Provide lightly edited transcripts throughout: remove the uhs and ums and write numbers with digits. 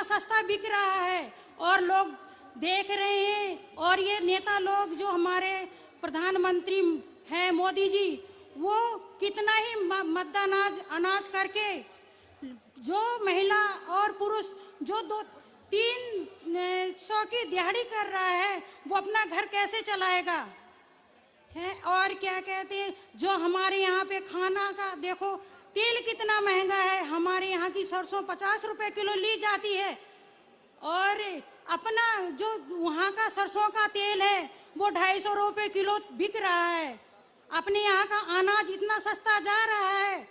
सस्ता बिक रहा है और लोग देख रहे हैं। और ये नेता लोग जो हमारे प्रधानमंत्री हैं मोदी जी, वो कितना ही मद्दा अनाज करके जो महिला और पुरुष जो 200-300 की दिहाड़ी कर रहा है, वो अपना घर कैसे चलाएगा है। और क्या कहते हैं, जो हमारे यहाँ पे खाना का देखो, तेल कितना महंगा है। हमारे यहाँ की सरसों 50 रुपए किलो ली जाती है और अपना जो वहाँ का सरसों का तेल है वो 250 रुपए किलो बिक रहा है। अपने यहाँ का अनाज इतना सस्ता जा रहा है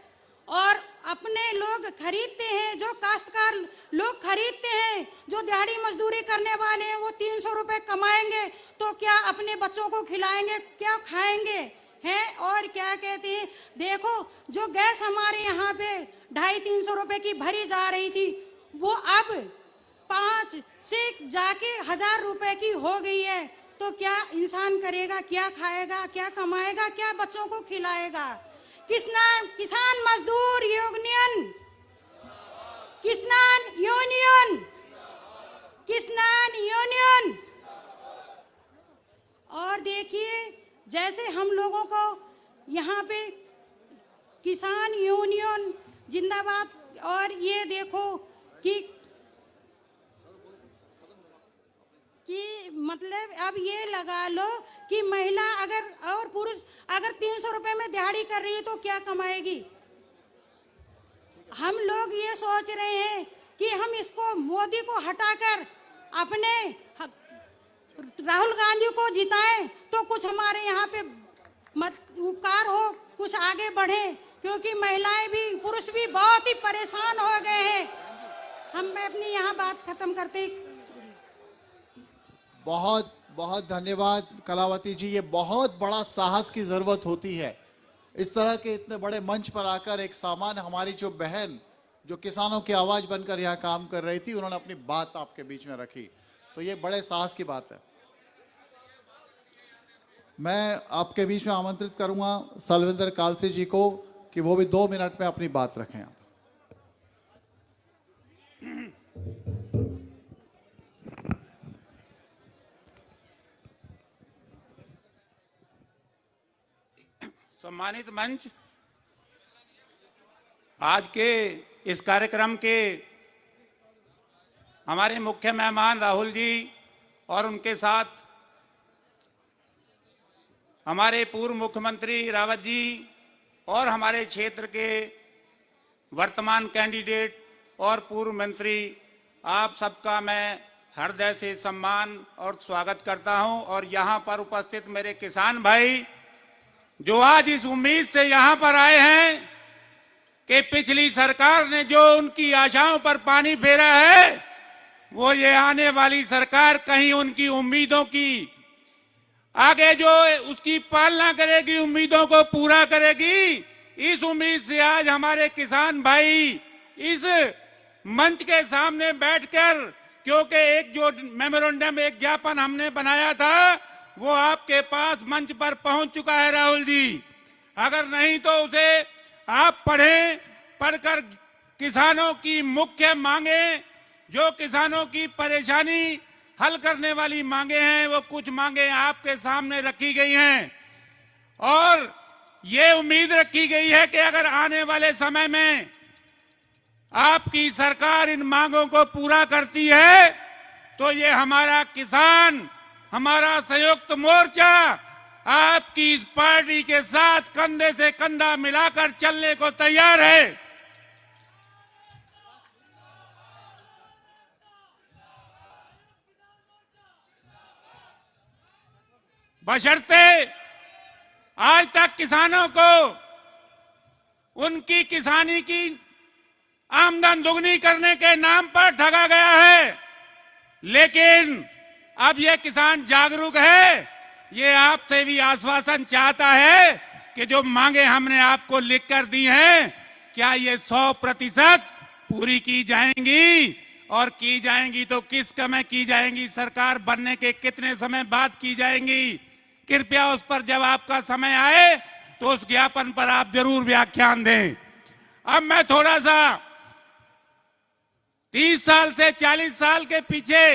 और अपने लोग खरीदते हैं, जो काश्तकार लोग खरीदते हैं, जो दिहाड़ी मजदूरी करने वाले हैं, वो 300 रुपए कमाएंगे तो क्या अपने बच्चों को खिलाएंगे, क्या खाएंगे हैं। और क्या कहते हैं, देखो जो गैस हमारे यहाँ पे 250-300 रुपए की भरी जा रही थी, वो अब 5 से जाके 1000 रुपए की हो गई है। तो क्या इंसान करेगा, क्या खाएगा, क्या कमाएगा, क्या बच्चों को खिलाएगा। किसान मजदूर यूनियन, किसान यूनियन। और देखिए जैसे हम लोगों को यहाँ पे किसान यूनियन जिंदाबाद। और ये देखो कि मतलब अब ये लगा लो कि महिला अगर और पुरुष अगर 300 रुपए में दिहाड़ी कर रही है तो क्या कमाएगी। हम लोग ये सोच रहे हैं कि हम इसको मोदी को हटाकर अपने राहुल गांधी को जिताएं तो कुछ हमारे यहाँ पे उपकार हो, कुछ आगे बढ़े, क्योंकि महिलाएं भी पुरुष भी बहुत ही परेशान हो गए हैं। मैं अपनी यहाँ बात खत्म करते। बहुत बहुत धन्यवाद कलावती जी। ये बहुत बड़ा साहस की जरूरत होती है। इस तरह के इतने बड़े मंच पर आकर एक सामान्य हमारी जो बहन जो किसानों की आवाज बनकर यहाँ काम कर रही थी, उन्होंने अपनी बात आपके बीच में रखी, तो ये बड़े साहस की बात है। मैं आपके बीच में आमंत्रित करूंगा सलविंदर कालसी जी को कि वो भी 2 मिनट में अपनी बात रखें। सम्मानित मंच, आज के इस कार्यक्रम के हमारे मुख्य मेहमान राहुल जी और उनके साथ हमारे पूर्व मुख्यमंत्री रावत जी और हमारे क्षेत्र के वर्तमान कैंडिडेट और पूर्व मंत्री, आप सबका मैं हृदय से सम्मान और स्वागत करता हूं। और यहां पर उपस्थित मेरे किसान भाई जो आज इस उम्मीद से यहां पर आए हैं कि पिछली सरकार ने जो उनकी आशाओं पर पानी फेरा है, वो ये आने वाली सरकार कहीं उनकी उम्मीदों की आगे जो उसकी पालना करेगी, उम्मीदों को पूरा करेगी। इस उम्मीद से आज हमारे किसान भाई इस मंच के सामने बैठकर, क्योंकि एक जो मेमोरेंडम, एक ज्ञापन हमने बनाया था, वो आपके पास मंच पर पहुंच चुका है राहुल जी। अगर नहीं तो उसे आप पढ़ें, पढ़कर किसानों की मुख्य मांगे, जो किसानों की परेशानी हल करने वाली मांगे हैं, वो कुछ मांगे आपके सामने रखी गई हैं। और ये उम्मीद रखी गई है कि अगर आने वाले समय में आपकी सरकार इन मांगों को पूरा करती है तो ये हमारा किसान, हमारा संयुक्त मोर्चा आपकी इस पार्टी के साथ कंधे से कंधा मिलाकर चलने को तैयार है। बशर्ते आज तक किसानों को उनकी किसानी की आमदन दुगनी करने के नाम पर ठगा गया है, लेकिन अब ये किसान जागरूक है। ये आपसे भी आश्वासन चाहता है कि जो मांगे हमने आपको लिखकर दी हैं, क्या ये 100% पूरी की जाएंगी, और की जाएंगी तो किस समय की जाएंगी, सरकार बनने के कितने समय बाद की जाएंगी। कृपया उस पर जब आपका समय आए तो उस ज्ञापन पर आप जरूर व्याख्यान दें। अब मैं थोड़ा सा 30 साल से 40 साल के पीछे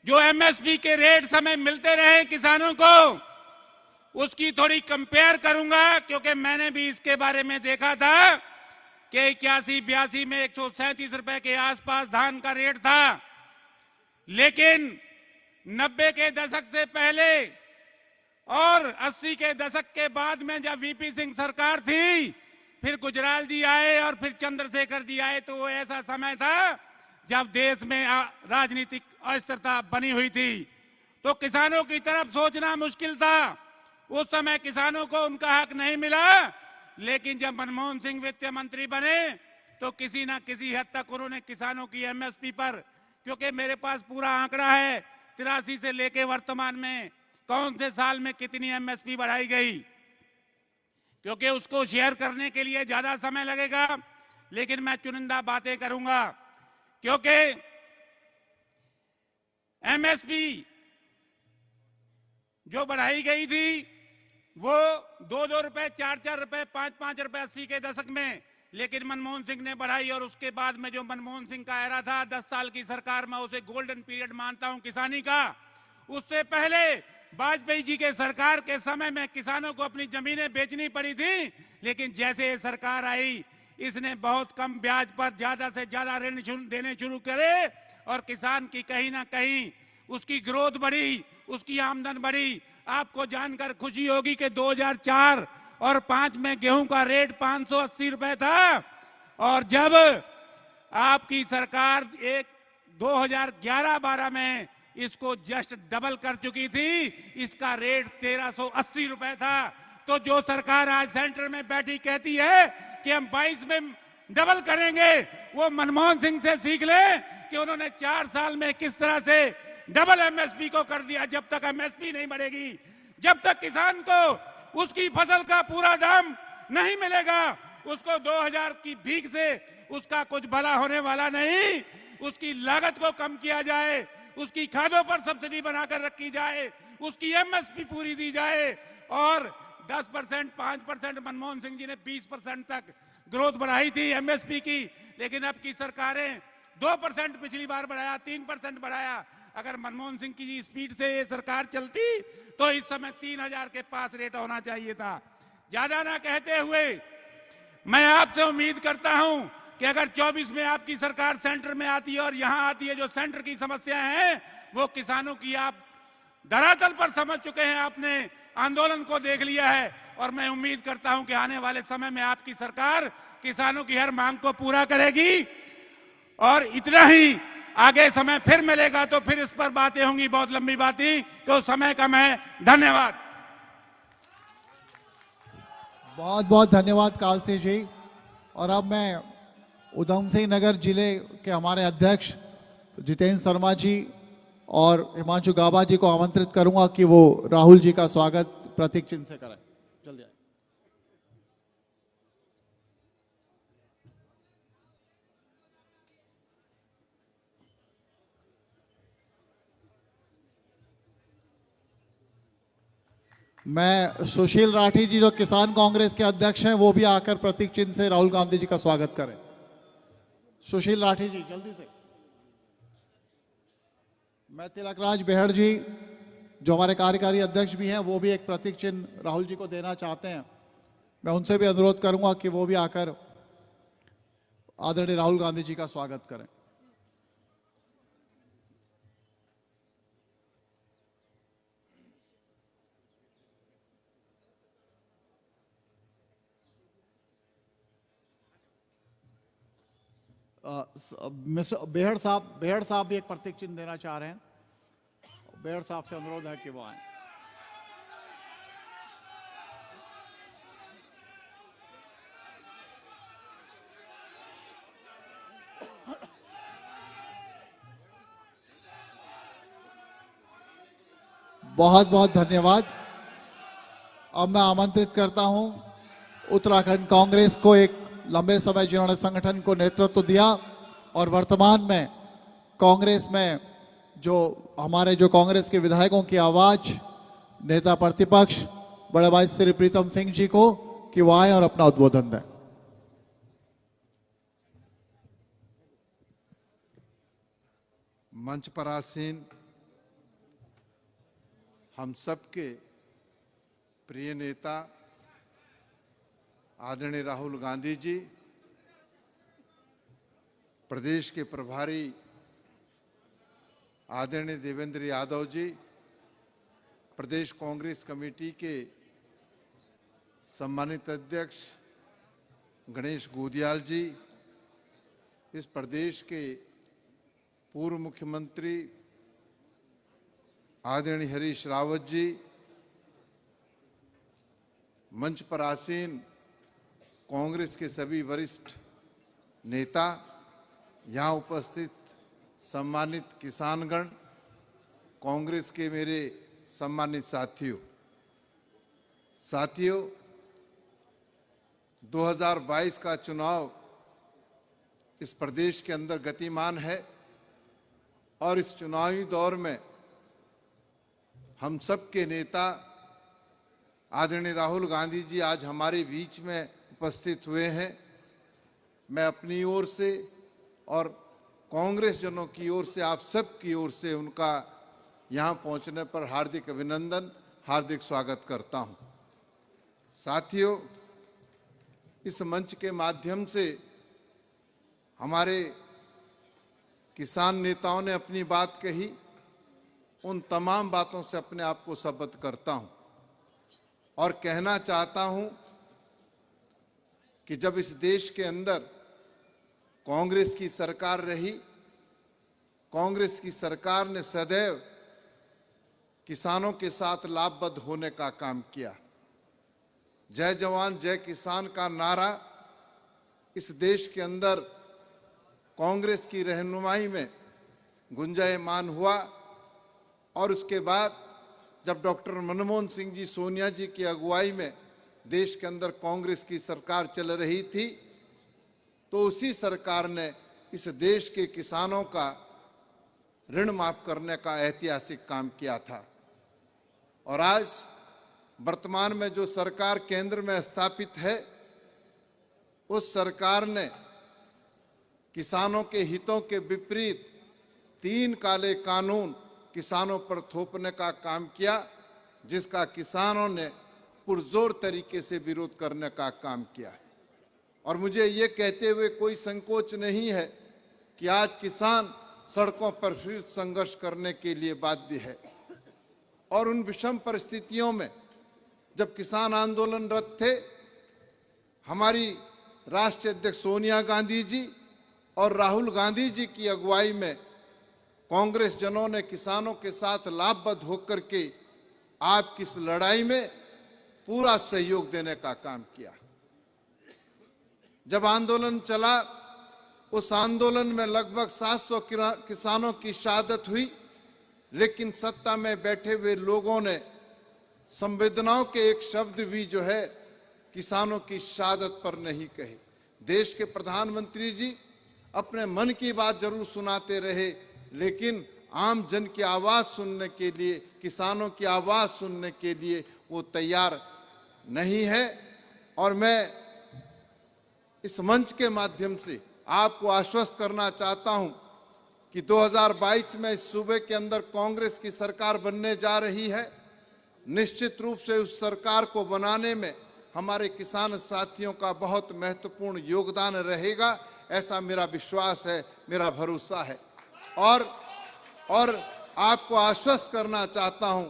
जो एमएसपी के रेट हमें मिलते रहे किसानों को, उसकी थोड़ी कंपेयर करूंगा, क्योंकि मैंने भी इसके बारे में देखा था कि 81-82 में 137 रुपए के आसपास धान का रेट था। लेकिन 90 के दशक से पहले और 80 के दशक के बाद में जब वीपी सिंह सरकार थी, फिर गुजराल जी आए और फिर चंद्रशेखर जी आए, तो वो ऐसा समय था जब देश में राजनीतिक अस्थिरता बनी हुई थी, तो किसानों की तरफ सोचना मुश्किल था। उस समय किसानों को उनका हक नहीं मिला। लेकिन जब मनमोहन सिंह वित्त मंत्री बने तो किसी ना किसी हद तक उन्होंने किसानों की एमएसपी पर, क्योंकि मेरे पास पूरा आंकड़ा है 83 से लेके वर्तमान में कौन से साल में कितनी एमएसपी बढ़ाई गई, क्योंकि उसको शेयर करने के लिए ज्यादा समय लगेगा। लेकिन मैं चुनिंदा बातें करूंगा, क्योंकि एमएसपी जो बढ़ाई गई थी वो 2-2 रुपए, 4-4 रुपए, 5-5 रुपए 80 के दशक में, लेकिन मनमोहन सिंह ने बढ़ाई। और उसके बाद में जो मनमोहन सिंह का एरा था 10 साल की सरकार में, उसे गोल्डन पीरियड मानता हूं किसानी का। उससे पहले वाजपेयी जी के सरकार के समय में किसानों को अपनी जमीनें बेचनी पड़ी थी, लेकिन जैसे ये सरकार आई इसने बहुत कम ब्याज पर ज्यादा से ज्यादा ऋण देने शुरू करे और किसान की कहीं ना कहीं उसकी ग्रोथ बढ़ी, उसकी आमदन बढ़ी। आपको जानकर खुशी होगी कि 2004 और 5 में गेहूं का रेट 580 रुपए था, और जब आपकी सरकार 2011-12 में इसको जस्ट डबल कर चुकी थी, इसका रेट 1380 रुपए था। तो जो सरकार आज सेंटर में बैठी कहती है कि हम 22 में डबल करेंगे, वो मनमोहन सिंह से सीख ले कि उन्होंने 4 साल में किस तरह से डबल एमएसपी को कर दिया। जब तक एमएसपी नहीं बढ़ेगी, जब तक किसान को उसकी फसल का पूरा दाम नहीं मिलेगा, उसको 2000 की भीख से उसका कुछ भला होने वाला नहीं। उसकी लागत को कम किया जाए, उसकी खादों पर सब्सिडी बनाकर रखी जाए, उसकी एमएसपी पूरी दी जाए, और 10%, 5%, मनमोहन सिंह जी ने 20% तक ग्रोथ बढ़ाई थी एमएसपी की। लेकिन अब की सरकारें 2% पिछली बार बढ़ाया, 3% बढ़ाया। अगर मनमोहन सिंह की स्पीड से ये सरकार चलती तो इस समय 3000 के पास रेट होना चाहिए था। ज्यादा ना कहते हुए मैं आपसे उम्मीद करता हूं कि अगर 24 में आपकी सरकार सेंटर में आती है और यहां आती है, जो सेंटर की समस्याएं हैं वो किसानों की आप धरातल पर समझ चुके हैं, आपने आंदोलन को देख लिया है, और मैं उम्मीद करता हूं कि आने वाले समय में आपकी सरकार किसानों की हर मांग को पूरा करेगी। और इतना ही, आगे समय फिर मिलेगा तो फिर इस पर बातें होंगी, बहुत लंबी बातें, तो समय कम है। धन्यवाद। बहुत बहुत धन्यवाद कालसी जी। और अब मैं उधम सिंह नगर जिले के हमारे अध्यक्ष जितेंद्र शर्मा जी और हिमांशु गाबा जी को आमंत्रित करूंगा कि वो राहुल जी का स्वागत प्रतीक चिन्ह से करें। जल्दी आए। मैं सुशील राठी जी जो किसान कांग्रेस के अध्यक्ष हैं वो भी आकर प्रतीक चिन्ह से राहुल गांधी जी का स्वागत करें। सुशील राठी जी जल्दी से। मैं तिलकराज बेहड़ जी जो हमारे कार्यकारी अध्यक्ष भी हैं वो भी एक प्रतीक चिन्ह राहुल जी को देना चाहते हैं। मैं उनसे भी अनुरोध करूंगा कि वो भी आकर आदरणीय राहुल गांधी जी का स्वागत करें। मिस्टर बेहड़ साहब भी एक प्रतीक चिन्ह देना चाह रहे हैं। बेहड़ साहब से अनुरोध है कि वो आए। बहुत बहुत धन्यवाद। अब मैं आमंत्रित करता हूं उत्तराखंड कांग्रेस को, एक लंबे समय जिन्होंने संगठन को नेतृत्व दिया और वर्तमान में कांग्रेस में जो कांग्रेस के विधायकों की आवाज, नेता प्रतिपक्ष बड़े भाई श्री प्रीतम सिंह जी को कि वो आए और अपना उद्बोधन दें। मंच पर आसीन हम सबके प्रिय नेता आदरणीय राहुल गांधी जी, प्रदेश के प्रभारी आदरणीय देवेंद्र यादव जी, प्रदेश कांग्रेस कमेटी के सम्मानित अध्यक्ष गणेश गोदियाल जी, इस प्रदेश के पूर्व मुख्यमंत्री आदरणीय हरीश रावत जी, मंच पर आसीन कांग्रेस के सभी वरिष्ठ नेता, यहाँ उपस्थित सम्मानित किसानगण, कांग्रेस के मेरे सम्मानित साथियों, 2022 का चुनाव इस प्रदेश के अंदर गतिमान है और इस चुनावी दौर में हम सब के नेता आदरणीय राहुल गांधी जी आज हमारे बीच में उपस्थित हुए हैं। मैं अपनी ओर से और कांग्रेस जनों की ओर से, आप सब की ओर से उनका यहाँ पहुँचने पर हार्दिक अभिनंदन, हार्दिक स्वागत करता हूँ। साथियों, इस मंच के माध्यम से हमारे किसान नेताओं ने अपनी बात कही, उन तमाम बातों से अपने आप को शपथ करता हूं और कहना चाहता हूं कि जब इस देश के अंदर कांग्रेस की सरकार रही, कांग्रेस की सरकार ने सदैव किसानों के साथ लाभबद्ध होने का काम किया। जय जवान जय किसान का नारा इस देश के अंदर कांग्रेस की रहनुमाई में गुंजायमान हुआ और उसके बाद जब डॉक्टर मनमोहन सिंह जी, सोनिया जी की अगुवाई में देश के अंदर कांग्रेस की सरकार चल रही थी, तो उसी सरकार ने इस देश के किसानों का ऋण माफ करने का ऐतिहासिक काम किया था। और आज वर्तमान में जो सरकार केंद्र में स्थापित है, उस सरकार ने किसानों के हितों के विपरीत 3 काले कानून किसानों पर थोपने का काम किया, जिसका किसानों ने पुरजोर तरीके से विरोध करने का काम किया। और मुझे ये कहते हुए कोई संकोच नहीं है कि आज किसान सड़कों पर फिर संघर्ष करने के लिए बाध्य है। और उन विषम परिस्थितियों में जब किसान आंदोलनरत थे, हमारी राष्ट्रीय अध्यक्ष सोनिया गांधी जी और राहुल गांधी जी की अगुवाई में कांग्रेस जनों ने किसानों के साथ लाभबद्ध होकर के आपकी इस लड़ाई में पूरा सहयोग देने का काम किया। जब आंदोलन चला, उस आंदोलन में लगभग 700 किसानों की शहादत हुई, लेकिन सत्ता में बैठे हुए लोगों ने संवेदनाओं के एक शब्द भी जो है किसानों की शहादत पर नहीं कहे। देश के प्रधानमंत्री जी अपने मन की बात जरूर सुनाते रहे, लेकिन आम जन की आवाज सुनने के लिए, किसानों की आवाज सुनने के लिए वो तैयार नहीं है। और मैं इस मंच के माध्यम से आपको आश्वस्त करना चाहता हूं कि 2022 में इस सूबे के अंदर कांग्रेस की सरकार बनने जा रही है। निश्चित रूप से उस सरकार को बनाने में हमारे किसान साथियों का बहुत महत्वपूर्ण योगदान रहेगा, ऐसा मेरा विश्वास है, मेरा भरोसा है। और आपको आश्वस्त करना चाहता हूं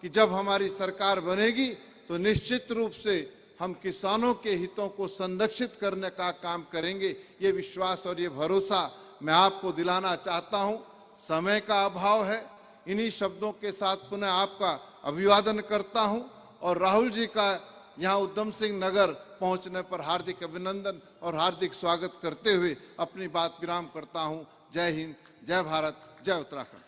कि जब हमारी सरकार बनेगी तो निश्चित रूप से हम किसानों के हितों को संरक्षित करने का काम करेंगे। ये विश्वास और ये भरोसा मैं आपको दिलाना चाहता हूं। समय का अभाव है, इन्हीं शब्दों के साथ पुनः आपका अभिवादन करता हूं और राहुल जी का यहाँ उधम सिंह नगर पहुंचने पर हार्दिक अभिनंदन और हार्दिक स्वागत करते हुए अपनी बात विराम करता हूं। जय हिंद, जय भारत, जय उत्तराखंड।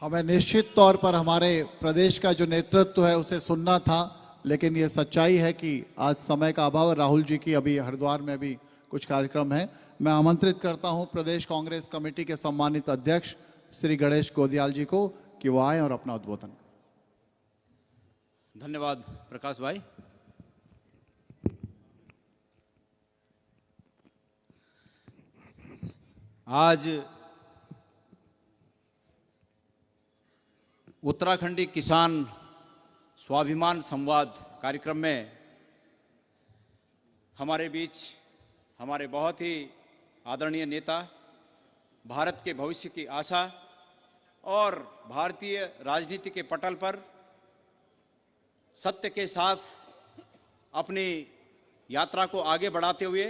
हमें निश्चित तौर पर हमारे प्रदेश का जो नेतृत्व है उसे सुनना था, लेकिन ये सच्चाई है कि आज समय का अभाव है। राहुल जी की अभी हरिद्वार में भी कुछ कार्यक्रम है। मैं आमंत्रित करता हूं प्रदेश कांग्रेस कमेटी के सम्मानित अध्यक्ष श्री गणेश गोदियाल जी को कि वो आए और अपना उद्बोधन। धन्यवाद प्रकाश भाई। आज उत्तराखंडी किसान स्वाभिमान संवाद कार्यक्रम में हमारे बीच हमारे बहुत ही आदरणीय नेता, भारत के भविष्य की आशा और भारतीय राजनीति के पटल पर सत्य के साथ अपनी यात्रा को आगे बढ़ाते हुए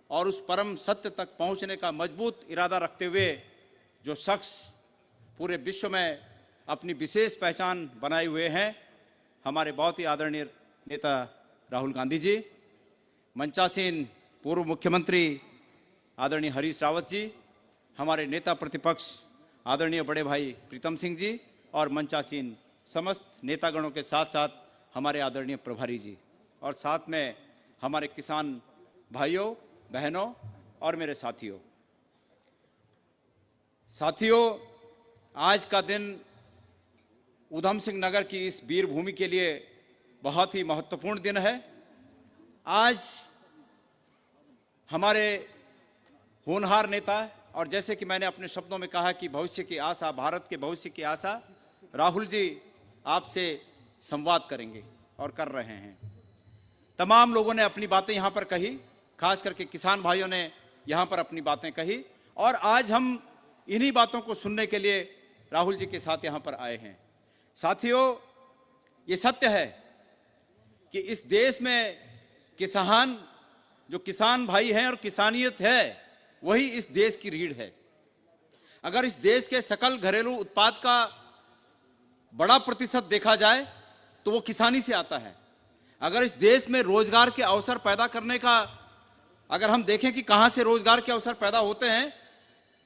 और उस परम सत्य तक पहुंचने का मजबूत इरादा रखते हुए जो शख्स पूरे विश्व में अपनी विशेष पहचान बनाए हुए हैं, हमारे बहुत ही आदरणीय नेता राहुल गांधी जी, मंचासीन पूर्व मुख्यमंत्री आदरणीय हरीश रावत जी, हमारे नेता प्रतिपक्ष आदरणीय बड़े भाई प्रीतम सिंह जी और मंचासीन समस्त नेतागणों के साथ साथ हमारे आदरणीय प्रभारी जी और साथ में हमारे किसान भाइयों बहनों और मेरे साथियों। आज का दिन ऊधम सिंह नगर की इस वीर भूमि के लिए बहुत ही महत्वपूर्ण दिन है। आज हमारे होनहार नेता और जैसे कि मैंने अपने शब्दों में कहा कि भविष्य की आशा, भारत के भविष्य की आशा, राहुल जी आपसे संवाद करेंगे और कर रहे हैं। तमाम लोगों ने अपनी बातें यहाँ पर कही, खास करके किसान भाइयों ने यहाँ पर अपनी बातें कही और आज हम इन्हीं बातों को सुनने के लिए राहुल जी के साथ यहाँ पर आए हैं। साथियों, ये सत्य है कि इस देश में जो किसान भाई हैं और किसानियत है, वही इस देश की रीढ़ है। अगर इस देश के सकल घरेलू उत्पाद का बड़ा प्रतिशत देखा जाए तो वो किसानी से आता है। अगर इस देश में रोजगार के अवसर पैदा करने का अगर हम देखें कि कहां से रोजगार के अवसर पैदा होते हैं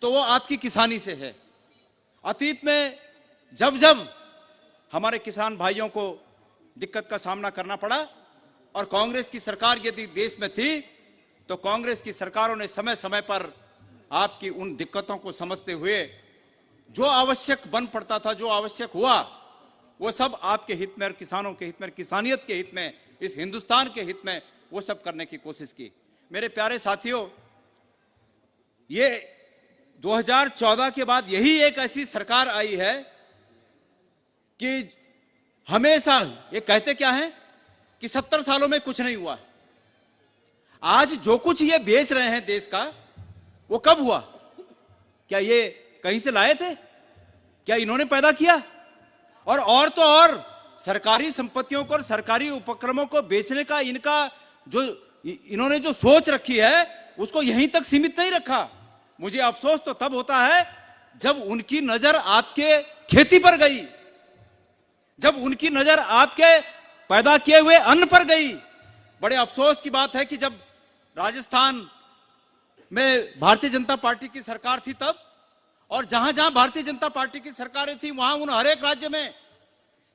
तो वो आपकी किसानी से है। अतीत में जब जब हमारे किसान भाइयों को दिक्कत का सामना करना पड़ा और कांग्रेस की सरकार यदि देश में थी तो कांग्रेस की सरकारों ने समय समय पर आपकी उन दिक्कतों को समझते हुए जो आवश्यक बन पड़ता था, जो आवश्यक हुआ, वो सब आपके हित में और किसानों के हित में, किसानियत के हित में, इस हिंदुस्तान के हित में वो सब करने की कोशिश की। मेरे प्यारे साथियों, ये 2014 के बाद यही एक ऐसी सरकार आई है कि हमेशा ये कहते क्या है कि 70 सालों में कुछ नहीं हुआ। आज जो कुछ ये बेच रहे हैं देश का, वो कब हुआ? क्या ये कहीं से लाए थे? क्या इन्होंने पैदा किया? और तो और सरकारी संपत्तियों को और सरकारी उपक्रमों को बेचने का इन्होंने जो सोच रखी है उसको यहीं तक सीमित नहीं रखा। मुझे अफसोस तो तब होता है जब उनकी नजर आपके खेती पर गई, जब उनकी नजर आपके पैदा किए हुए अन्न पर गई। बड़े अफसोस की बात है कि जब राजस्थान में भारतीय जनता पार्टी की सरकार थी तब, और जहां जहां भारतीय जनता पार्टी की सरकारें थी वहां उन हर एक राज्य में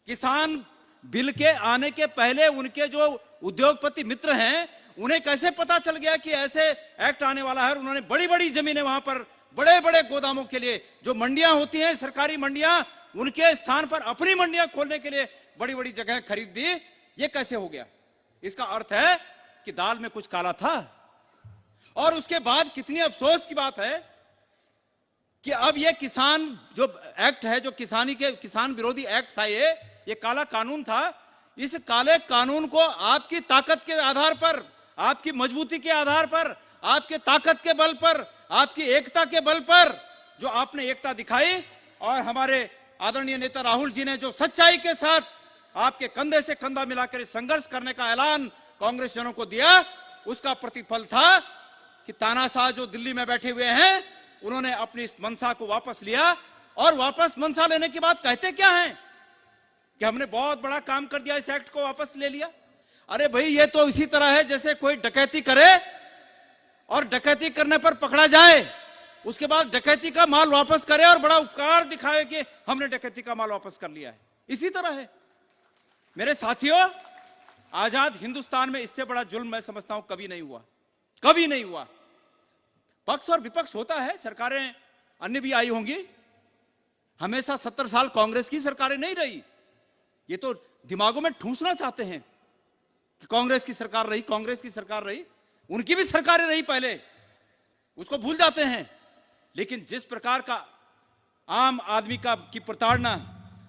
किसान बिल के आने के पहले उनके जो उद्योगपति मित्र हैं उन्हें कैसे पता चल गया कि ऐसे एक्ट आने वाला है। उन्होंने बड़ी बड़ी जमीनें वहां पर बड़े बड़े गोदामों के लिए, जो मंडियां होती हैं सरकारी मंडियां, उनके स्थान पर अपनी मंडियां खोलने के लिए बड़ी बड़ी जगह खरीद दी। ये कैसे हो गया? इसका अर्थ है कि दाल में कुछ काला था। और उसके बाद कितनी अफसोस की बात है कि अब ये किसान जो एक्ट है, जो किसान विरोधी एक्ट था, ये काला कानून था। इस काले कानून को आपकी ताकत के आधार पर, आपकी मजबूती के आधार पर, आपके ताकत के बल पर, आपकी एकता के बल पर जो आपने एकता दिखाई और हमारे आदरणीय नेता राहुल जी ने जो सच्चाई के साथ आपके कंधे से कंधा मिलाकर संघर्ष करने का ऐलान कांग्रेस जनों को दिया, उसका प्रतिफल था कि तानाशाह जो दिल्ली में बैठे हुए हैं उन्होंने अपनी इस मनसा को वापस लिया। और वापस मनसा लेने के बाद कहते क्या हैं कि हमने बहुत बड़ा काम कर दिया, इस एक्ट को वापस ले लिया। अरे भाई, ये तो इसी तरह है जैसे कोई डकैती करे और डकैती करने पर पकड़ा जाए, उसके बाद डकैती का माल वापस करे और बड़ा उपकार दिखाए कि हमने डकैती का माल वापस कर लिया है। इसी तरह है। मेरे साथियों, आजाद हिंदुस्तान में इससे बड़ा जुल्म मैं समझता हूं कभी नहीं हुआ, कभी नहीं हुआ। पक्ष और विपक्ष होता है, सरकारें अन्य भी आई होंगी, हमेशा 70 साल कांग्रेस की सरकारें नहीं रही। ये तो दिमागों में ठूंसना चाहते हैं कि कांग्रेस की सरकार रही, कांग्रेस की सरकार रही। उनकी भी सरकारें रही पहले, उसको भूल जाते हैं। लेकिन जिस प्रकार का आम आदमी की प्रताड़ना,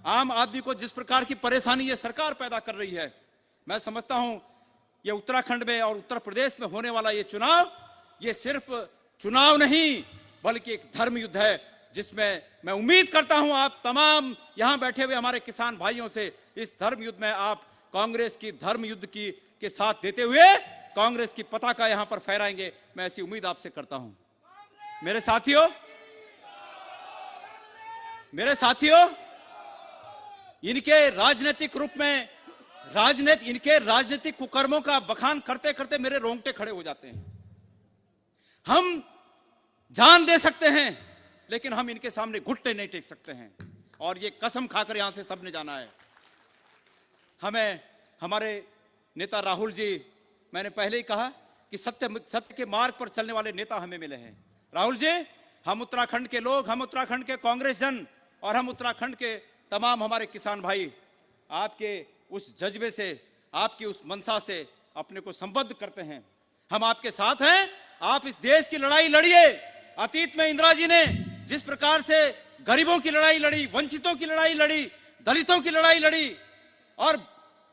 आम आदमी को जिस प्रकार की परेशानी ये सरकार पैदा कर रही है, मैं समझता हूं ये उत्तराखंड में और उत्तर प्रदेश में होने वाला ये चुनाव, ये सिर्फ चुनाव नहीं बल्कि एक धर्म युद्ध है, जिसमें मैं उम्मीद करता हूं आप तमाम यहां बैठे हुए हमारे किसान भाइयों से इस धर्म युद्ध में आप कांग्रेस की धर्म युद्ध के साथ देते हुए कांग्रेस की पताका यहां पर फहराएंगे। मैं ऐसी उम्मीद आपसे करता हूं। मेरे साथियों, इनके राजनीतिक रूप में इनके राजनीतिक कुकर्मों का बखान करते करते मेरे रोंगटे खड़े हो जाते हैं। हम जान दे सकते हैं लेकिन हम इनके सामने घुटने नहीं टेक सकते हैं, और ये कसम खाकर यहां से सबने जाना है। हमें हमारे नेता राहुल जी, मैंने पहले ही कहा कि सत्य के मार्ग पर चलने वाले नेता हमें मिले हैं। राहुल जी, हम उत्तराखंड के लोग, हम उत्तराखंड के कांग्रेस जन और हम उत्तराखंड के तमाम हमारे किसान भाई आपके उस जज्बे से, आपकी उस मंशा से अपने को संबद्ध करते हैं। हम आपके साथ हैं। आप इस देश की लड़ाई लड़िए। अतीत में इंदिरा जी ने जिस प्रकार से गरीबों की लड़ाई लड़ी, वंचितों की लड़ाई लड़ी, दलितों की लड़ाई लड़ी, और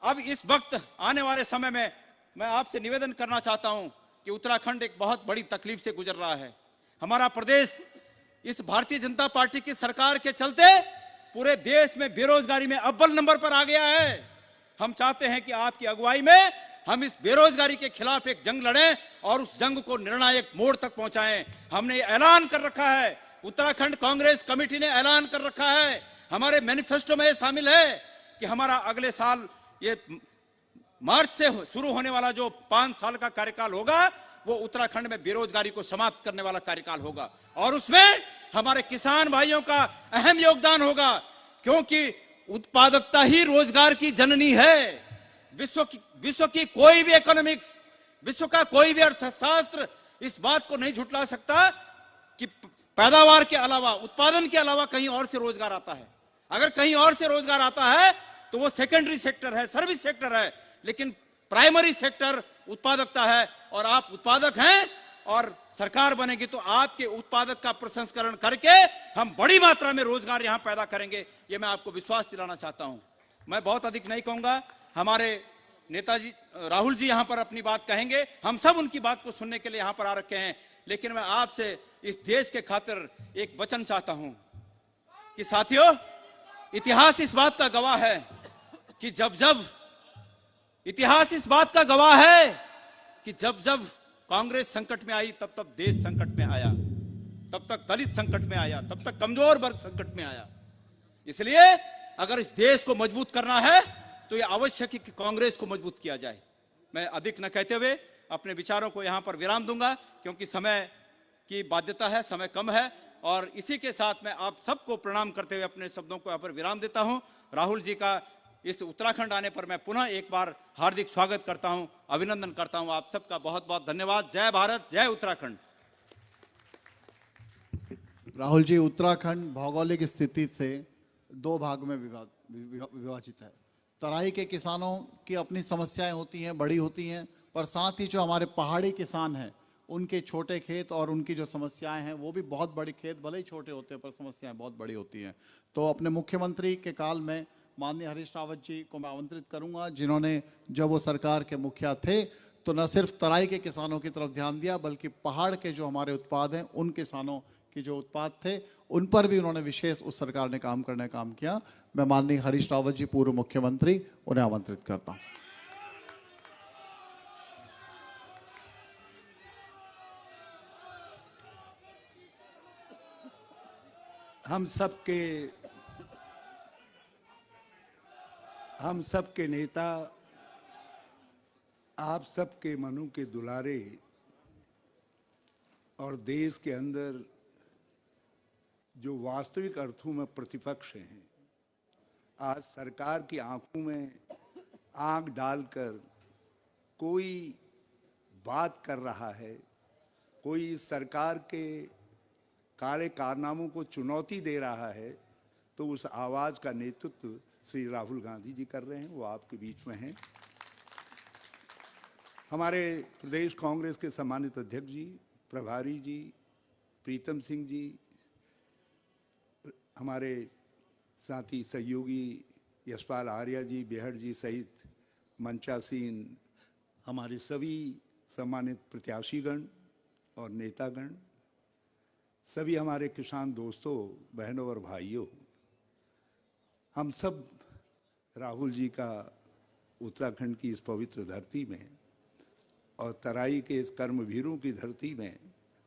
अब इस वक्त आने वाले समय में मैं आपसे निवेदन करना चाहता हूं कि उत्तराखंड एक बहुत बड़ी तकलीफ से गुजर रहा है। हमारा प्रदेश इस भारतीय जनता पार्टी की सरकार के चलते पूरे देश में बेरोजगारी में अव्वल नंबर पर आ गया है। हम चाहते हैं कि आपकी अगुवाई में हम इस बेरोजगारी के खिलाफ एक जंग लड़ें और उस जंग को निर्णायक मोड़ तक पहुंचाएं। हमने ऐलान कर रखा है, उत्तराखंड कांग्रेस कमेटी ने ऐलान कर रखा है, हमारे मैनिफेस्टो में शामिल है कि हमारा अगले साल ये मार्च से शुरू होने वाला जो 5 साल का कार्यकाल होगा वो उत्तराखंड में बेरोजगारी को समाप्त करने वाला कार्यकाल होगा, और उसमें हमारे किसान भाइयों का अहम योगदान होगा, क्योंकि उत्पादकता ही रोजगार की जननी है। विश्व की कोई भी इकोनॉमिक्स, विश्व का कोई भी अर्थशास्त्र इस बात को नहीं झुठला सकता कि पैदावार के अलावा, उत्पादन के अलावा कहीं और से रोजगार आता है। अगर कहीं और से रोजगार आता है तो वो सेकेंडरी सेक्टर है, सर्विस सेक्टर है, लेकिन प्राइमरी सेक्टर उत्पादकता है। और आप उत्पादक हैं और सरकार बनेगी तो आपके उत्पादक का प्रसंस्करण करके हम बड़ी मात्रा में रोजगार यहां पैदा करेंगे, ये मैं आपको विश्वास दिलाना चाहता हूं। मैं बहुत अधिक नहीं कहूंगा, हमारे नेताजी राहुल जी यहां पर अपनी बात कहेंगे, हम सब उनकी बात को सुनने के लिए यहां पर आ रखे हैं, लेकिन मैं आपसे इस देश के खातिर एक वचन चाहता हूं कि साथियों, इतिहास इस बात का गवाह है कि इतिहास इस बात का गवाह है कि जब जब कांग्रेस संकट में आई तब तब देश संकट में आया, तब तक दलित संकट में आया, तब तक कमजोर वर्ग संकट में आया। इसलिए अगर इस देश को मजबूत करना है तो यह आवश्यक है कि कांग्रेस को मजबूत किया जाए। मैं अधिक न कहते हुए अपने विचारों को यहां पर विराम दूंगा, क्योंकि समय की बाध्यता है, समय कम है, और इसी के साथ मैं आप सबको प्रणाम करते हुए अपने शब्दों को यहां पर विराम देता हूं। राहुल जी का इस उत्तराखंड आने पर मैं पुनः एक बार हार्दिक स्वागत करता हूं, अभिनंदन करता हूं। आप सबका बहुत बहुत धन्यवाद। जय भारत, जय उत्तराखंड। राहुल जी, उत्तराखंड भौगोलिक स्थिति से 2 भाग में विभाजित है। तराई के किसानों की अपनी समस्याएं होती हैं, बड़ी होती हैं, पर साथ ही जो हमारे पहाड़ी किसान हैं उनके छोटे खेत और उनकी जो समस्याएं हैं वो भी बहुत बड़ी, खेत भले ही छोटे होते हैं पर समस्याएं बहुत बड़ी होती हैं। तो अपने मुख्यमंत्री के काल में माननीय हरीश रावत जी को मैं आमंत्रित करूंगा, जिन्होंने जब वो सरकार के मुखिया थे तो न सिर्फ तराई के किसानों की तरफ ध्यान दिया बल्कि पहाड़ के जो हमारे उत्पाद हैं उन किसानों की जो उत्पाद थे उन पर भी उन्होंने विशेष उस सरकार ने काम किया। मैं माननीय हरीश रावत जी, पूर्व मुख्यमंत्री, उन्हें आमंत्रित करता हूँ। हम सबके नेता, आप सबके मनों के दुलारे और देश के अंदर जो वास्तविक अर्थों में प्रतिपक्ष हैं, आज सरकार की आंखों में आंख डालकर कोई बात कर रहा है, कोई इस सरकार के काले कारनामों को चुनौती दे रहा है, तो उस आवाज़ का नेतृत्व श्री राहुल गांधी जी कर रहे हैं। वो आपके बीच में हैं। हमारे प्रदेश कांग्रेस के सम्मानित अध्यक्ष जी, प्रभारी जी, प्रीतम सिंह जी, हमारे साथी सहयोगी यशपाल आर्या जी, बेहड़ जी सहित मंचासीन हमारे सभी सम्मानित प्रत्याशीगण और नेतागण, सभी हमारे किसान दोस्तों, बहनों और भाइयों, हम सब राहुल जी का उत्तराखंड की इस पवित्र धरती में और तराई के इस कर्मवीरों की धरती में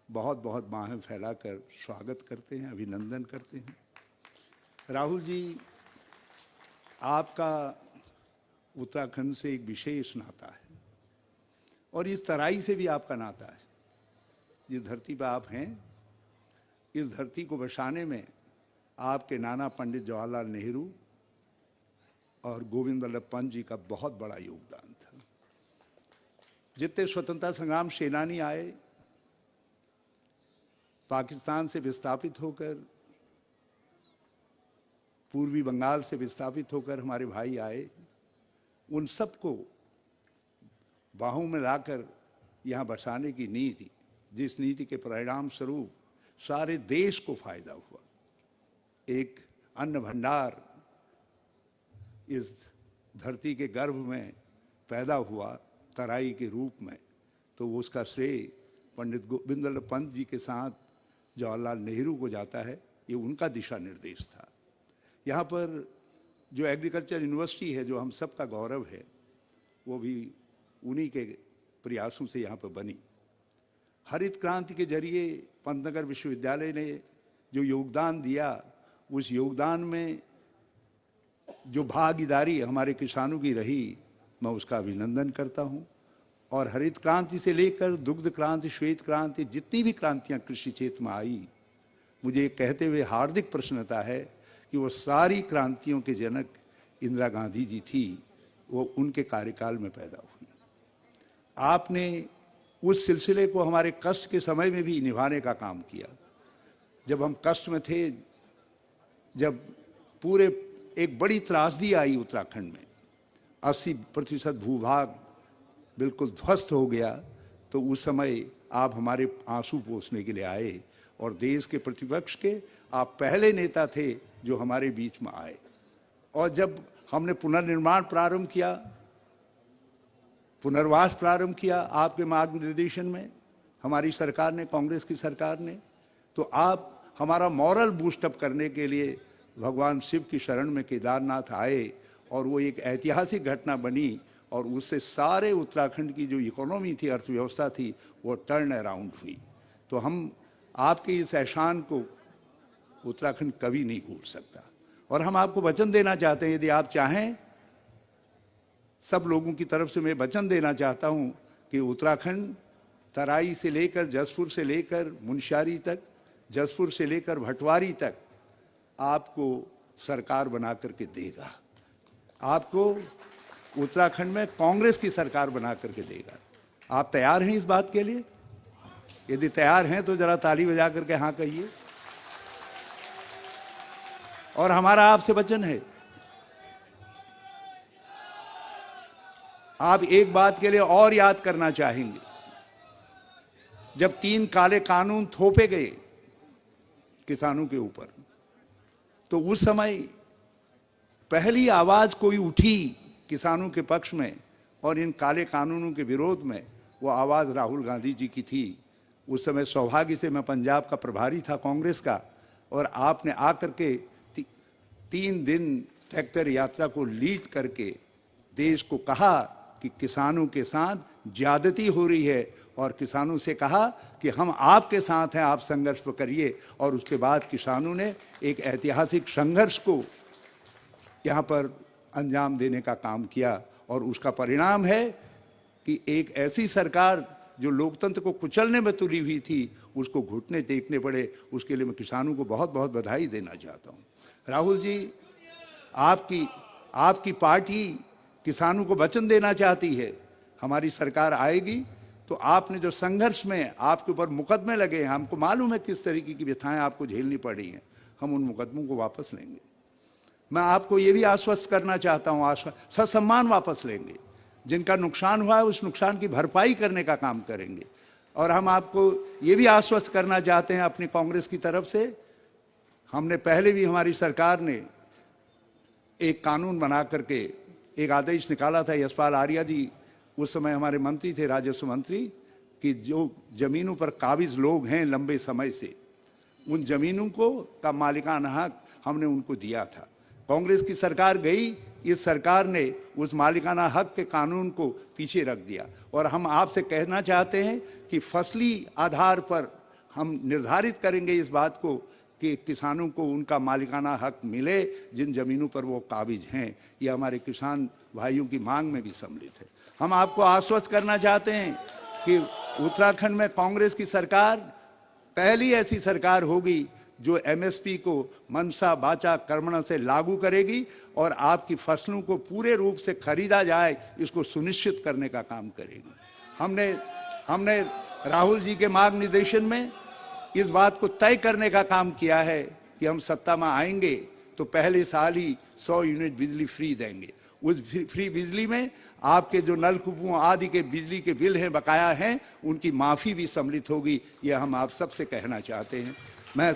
बहुत बहुत बाहें फैलाकर स्वागत करते हैं, अभिनंदन करते हैं। राहुल जी, आपका उत्तराखंड से एक विशेष नाता है और इस तराई से भी आपका नाता है। जिस धरती पर आप हैं, इस धरती को बसाने में आपके नाना पंडित जवाहरलाल नेहरू और गोविंद वल्लभ पंत जी का बहुत बड़ा योगदान था। जितने स्वतंत्रता संग्राम सेनानी आए, पाकिस्तान से विस्थापित होकर, पूर्वी बंगाल से विस्थापित होकर हमारे भाई आए, उन सबको बाहों में लाकर यहाँ बसाने की नीति, जिस नीति के परिणाम स्वरूप सारे देश को फायदा हुआ, एक अन्न भंडार इस धरती के गर्भ में पैदा हुआ तराई के रूप में, तो उसका श्रेय पंडित गोविंद वल्लभ पंत जी के साथ जवाहरलाल नेहरू को जाता है। ये उनका दिशा निर्देश था। यहाँ पर जो एग्रीकल्चर यूनिवर्सिटी है, जो हम सब का गौरव है, वो भी उन्हीं के प्रयासों से यहाँ पर बनी। हरित क्रांति के जरिए पंतनगर विश्वविद्यालय ने जो योगदान दिया, उस योगदान में जो भागीदारी हमारे किसानों की रही, मैं उसका अभिनंदन करता हूँ। और हरित क्रांति से लेकर दुग्ध क्रांति, श्वेत क्रांति, जितनी भी क्रांतियाँ कृषि क्षेत्र में आई, मुझे ये कहते हुए हार्दिक प्रसन्नता है कि वो सारी क्रांतियों के जनक इंदिरा गांधी जी थी, वो उनके कार्यकाल में पैदा हुई। आपने उस सिलसिले को हमारे कष्ट के समय में भी निभाने का काम किया। जब हम कष्ट में थे, जब पूरे एक बड़ी त्रासदी आई उत्तराखंड में, 80% भूभाग बिल्कुल ध्वस्त हो गया, तो उस समय आप हमारे आंसू पोंछने के लिए आए और देश के प्रतिपक्ष के आप पहले नेता थे जो हमारे बीच में आए। और जब हमने पुनर्निर्माण प्रारंभ किया, पुनर्वास प्रारंभ किया आपके मार्गनिर्देशन में, हमारी सरकार ने, कांग्रेस की सरकार ने, तो आप हमारा मॉरल बूस्टअप करने के लिए भगवान शिव की शरण में केदारनाथ आए और वो एक ऐतिहासिक घटना बनी और उससे सारे उत्तराखंड की जो इकोनॉमी थी, अर्थव्यवस्था थी, वो टर्न अराउंड हुई। तो हम आपके इस एहसान को उत्तराखंड कभी नहीं भूल सकता। और हम आपको वचन देना चाहते हैं, यदि आप चाहें, सब लोगों की तरफ से मैं वचन देना चाहता हूं कि उत्तराखंड तराई से लेकर, जसपुर से लेकर मुनस्यारी तक, जसपुर से लेकर भटवारी तक आपको सरकार बना करके देगा। आपको उत्तराखंड में कांग्रेस की सरकार बना करके देगा। आप तैयार हैं इस बात के लिए? यदि तैयार हैं तो जरा ताली बजा करके हाँ कहिए। और हमारा आपसे वचन है, आप एक बात के लिए और याद करना चाहेंगे, जब 3 काले कानून थोपे गए किसानों के ऊपर, तो उस समय पहली आवाज कोई उठी किसानों के पक्ष में और इन काले कानूनों के विरोध में, वो आवाज राहुल गांधी जी की थी। उस समय सौभाग्य से मैं पंजाब का प्रभारी था कांग्रेस का, और आपने आकर के 3 दिन ट्रैक्टर यात्रा को लीड करके देश को कहा कि किसानों के साथ ज्यादती हो रही है, और किसानों से कहा कि हम आपके साथ हैं, आप संघर्ष करिए। और उसके बाद किसानों ने एक ऐतिहासिक संघर्ष को यहाँ पर अंजाम देने का काम किया, और उसका परिणाम है कि एक ऐसी सरकार जो लोकतंत्र को कुचलने में तुली हुई थी, उसको घुटने टेकने पड़े। उसके लिए मैं किसानों को बहुत बहुत बधाई देना चाहता हूँ। राहुल जी, आपकी पार्टी किसानों को वचन देना चाहती है, हमारी सरकार आएगी तो आपने जो संघर्ष में आपके ऊपर मुकदमे लगे हैं, हमको मालूम है किस तरीके की व्यथाएं आपको झेलनी पड़ी हैं, हम उन मुकदमों को वापस लेंगे। मैं आपको ये भी आश्वस्त करना चाहता हूँ, ससम्मान वापस लेंगे। जिनका नुकसान हुआ है उस नुकसान की भरपाई करने का काम करेंगे। और हम आपको ये भी आश्वस्त करना चाहते हैं अपनी कांग्रेस की तरफ से, हमने पहले भी, हमारी सरकार ने एक कानून बना करके एक आदेश निकाला था, यशपाल आर्या जी उस समय हमारे मंत्री थे, राजस्व मंत्री, कि जो जमीनों पर काबिज लोग हैं लंबे समय से, उन जमीनों को का मालिकाना हक हमने उनको दिया था। कांग्रेस की सरकार गई, इस सरकार ने उस मालिकाना हक के कानून को पीछे रख दिया। और हम आपसे कहना चाहते हैं कि फसली आधार पर हम निर्धारित करेंगे इस बात को कि किसानों को उनका मालिकाना हक मिले जिन जमीनों पर वो काबिज हैं। ये हमारे किसान भाइयों की मांग में भी सम्मिलित है। हम आपको आश्वस्त करना चाहते हैं कि उत्तराखंड में कांग्रेस की सरकार पहली ऐसी सरकार होगी जो एमएसपी को मनसा वाचा कर्मणा से लागू करेगी और आपकी फसलों को पूरे रूप से खरीदा जाए, इसको सुनिश्चित करने का काम करेगी। हमने राहुल जी के मार्गनिर्देशन में इस बात को तय करने का काम किया है कि हम सत्ता में आएंगे तो पहले साल ही 100 यूनिट बिजली फ्री देंगे। उस फ्री बिजली में आपके जो नलकूपों आदि के बिजली के बिल हैं, बकाया हैं, उनकी माफ़ी भी सम्मिलित होगी। यह हम आप सबसे कहना चाहते हैं। मैं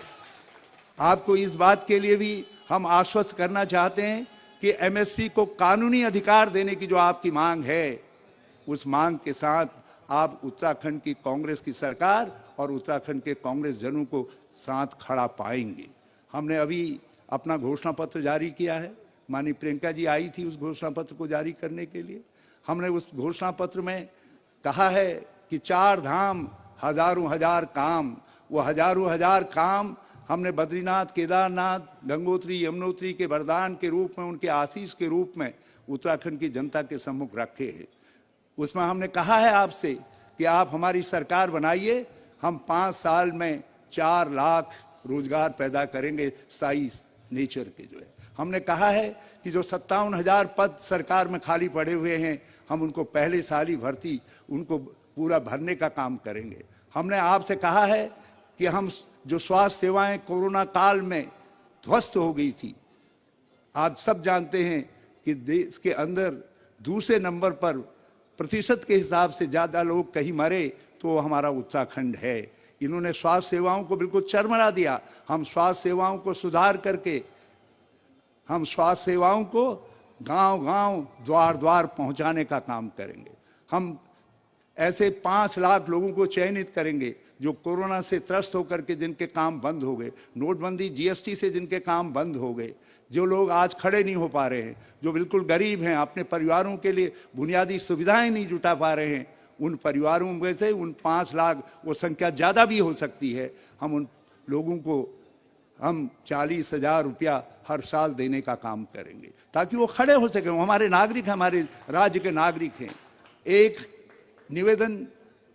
आपको इस बात के लिए भी हम आश्वस्त करना चाहते हैं कि एमएसपी को कानूनी अधिकार देने की जो आपकी मांग है, उस मांग के साथ आप उत्तराखंड की कांग्रेस की सरकार और उत्तराखंड के कांग्रेस जनों को साथ खड़ा पाएंगे। हमने अभी अपना घोषणा पत्र जारी किया है, माननीय प्रियंका जी आई थी उस घोषणा पत्र को जारी करने के लिए। हमने उस घोषणा पत्र में कहा है कि 4 धाम हजारों हजार काम, वो हजारों हजार काम हमने बद्रीनाथ, केदारनाथ, गंगोत्री, यमुनोत्री के वरदान के रूप में, उनके आशीष के रूप में उत्तराखंड की जनता के सम्मुख रखे हैं। उसमें हमने कहा है आपसे कि आप हमारी सरकार बनाइए, हम 5 साल में 4 लाख रोजगार पैदा करेंगे स्थायी नेचर के जो है। हमने कहा है कि जो 57,000 पद सरकार में खाली पड़े हुए हैं, हम उनको पहले साल ही भर्ती उनको पूरा भरने का काम करेंगे। हमने आपसे कहा है कि हम जो स्वास्थ्य सेवाएं कोरोना काल में ध्वस्त हो गई थी, आप सब जानते हैं कि देश के अंदर दूसरे नंबर पर प्रतिशत के हिसाब से ज़्यादा लोग कहीं मरे तो हमारा उत्तराखंड है। इन्होंने स्वास्थ्य सेवाओं को बिल्कुल चरमरा दिया। हम स्वास्थ्य सेवाओं को सुधार करके हम स्वास्थ्य सेवाओं को गांव-गांव, द्वार-द्वार पहुंचाने का काम करेंगे। हम ऐसे 5 लाख लोगों को चयनित करेंगे जो कोरोना से त्रस्त होकर के जिनके काम बंद हो गए, नोटबंदी, जीएसटी से जिनके काम बंद हो गए, जो लोग आज खड़े नहीं हो पा रहे हैं, जो बिल्कुल गरीब हैं, अपने परिवारों के लिए बुनियादी सुविधाएं नहीं जुटा पा रहे हैं, उन परिवारों में से उन 5 लाख, वो संख्या ज़्यादा भी हो सकती है, हम उन लोगों को हम 40,000 रुपया हर साल देने का काम करेंगे ताकि वो खड़े हो सकें। वो हमारे नागरिक, हमारे राज्य के नागरिक हैं। एक निवेदन,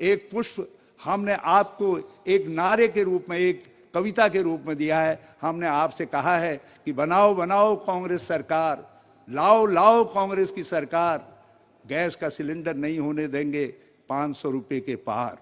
एक पुष्प हमने आपको एक नारे के रूप में, एक कविता के रूप में दिया है। हमने आपसे कहा है कि बनाओ बनाओ कांग्रेस सरकार, लाओ लाओ कांग्रेस की सरकार, गैस का सिलेंडर नहीं होने देंगे 500 रुपये के पार।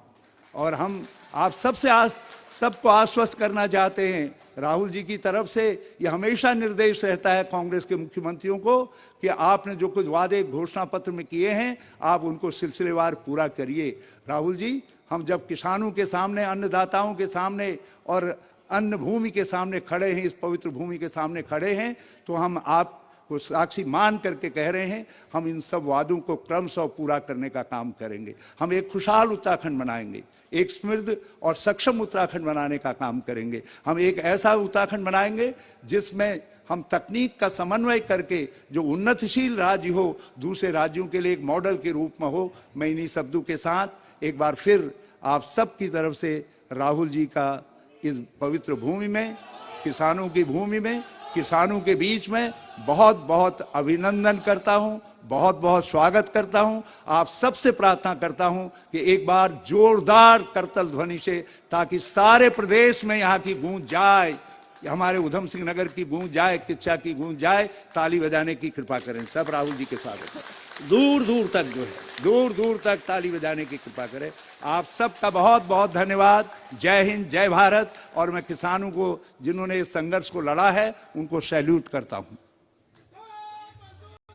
और हम आप सबको आश्वस्त करना चाहते हैं, राहुल जी की तरफ से ये हमेशा निर्देश रहता है कांग्रेस के मुख्यमंत्रियों को कि आपने जो कुछ वादे घोषणा पत्र में किए हैं, आप उनको सिलसिलेवार पूरा करिए। राहुल जी, हम जब किसानों के सामने, अन्नदाताओं के सामने और अन्न भूमि के सामने खड़े हैं, इस पवित्र भूमि के सामने खड़े हैं, तो हम आपको साक्षी मान करके कह रहे हैं, हम इन सब वादों को क्रमशः पूरा करने का काम करेंगे। हम एक खुशहाल उत्तराखंड बनाएंगे, एक समृद्ध और सक्षम उत्तराखंड बनाने का काम करेंगे। हम एक ऐसा उत्तराखंड बनाएंगे जिसमें हम तकनीक का समन्वय करके जो उन्नतशील राज्य हो, दूसरे राज्यों के लिए एक मॉडल के रूप में हो। मैं इन्हीं शब्दों के साथ एक बार फिर आप सब की तरफ से राहुल जी का इस पवित्र भूमि में, किसानों की भूमि में, किसानों के बीच में बहुत बहुत अभिनंदन करता हूं, बहुत बहुत स्वागत करता हूं। आप सबसे प्रार्थना करता हूं कि एक बार जोरदार करतल ध्वनि से, ताकि सारे प्रदेश में यहाँ की गूंज जाए, हमारे उधम सिंह नगर की गूंज जाए, किच्चा की गूंज जाए, ताली बजाने की कृपा करें। सब राहुल जी के स्वागत है। दूर दूर तक जो है, दूर दूर तक ताली बजाने की कृपा करें। आप सबका बहुत बहुत धन्यवाद। जय हिंद, जय भारत। और मैं किसानों को जिन्होंने इस संघर्ष को लड़ा है, उनको सैल्यूट करता हूं।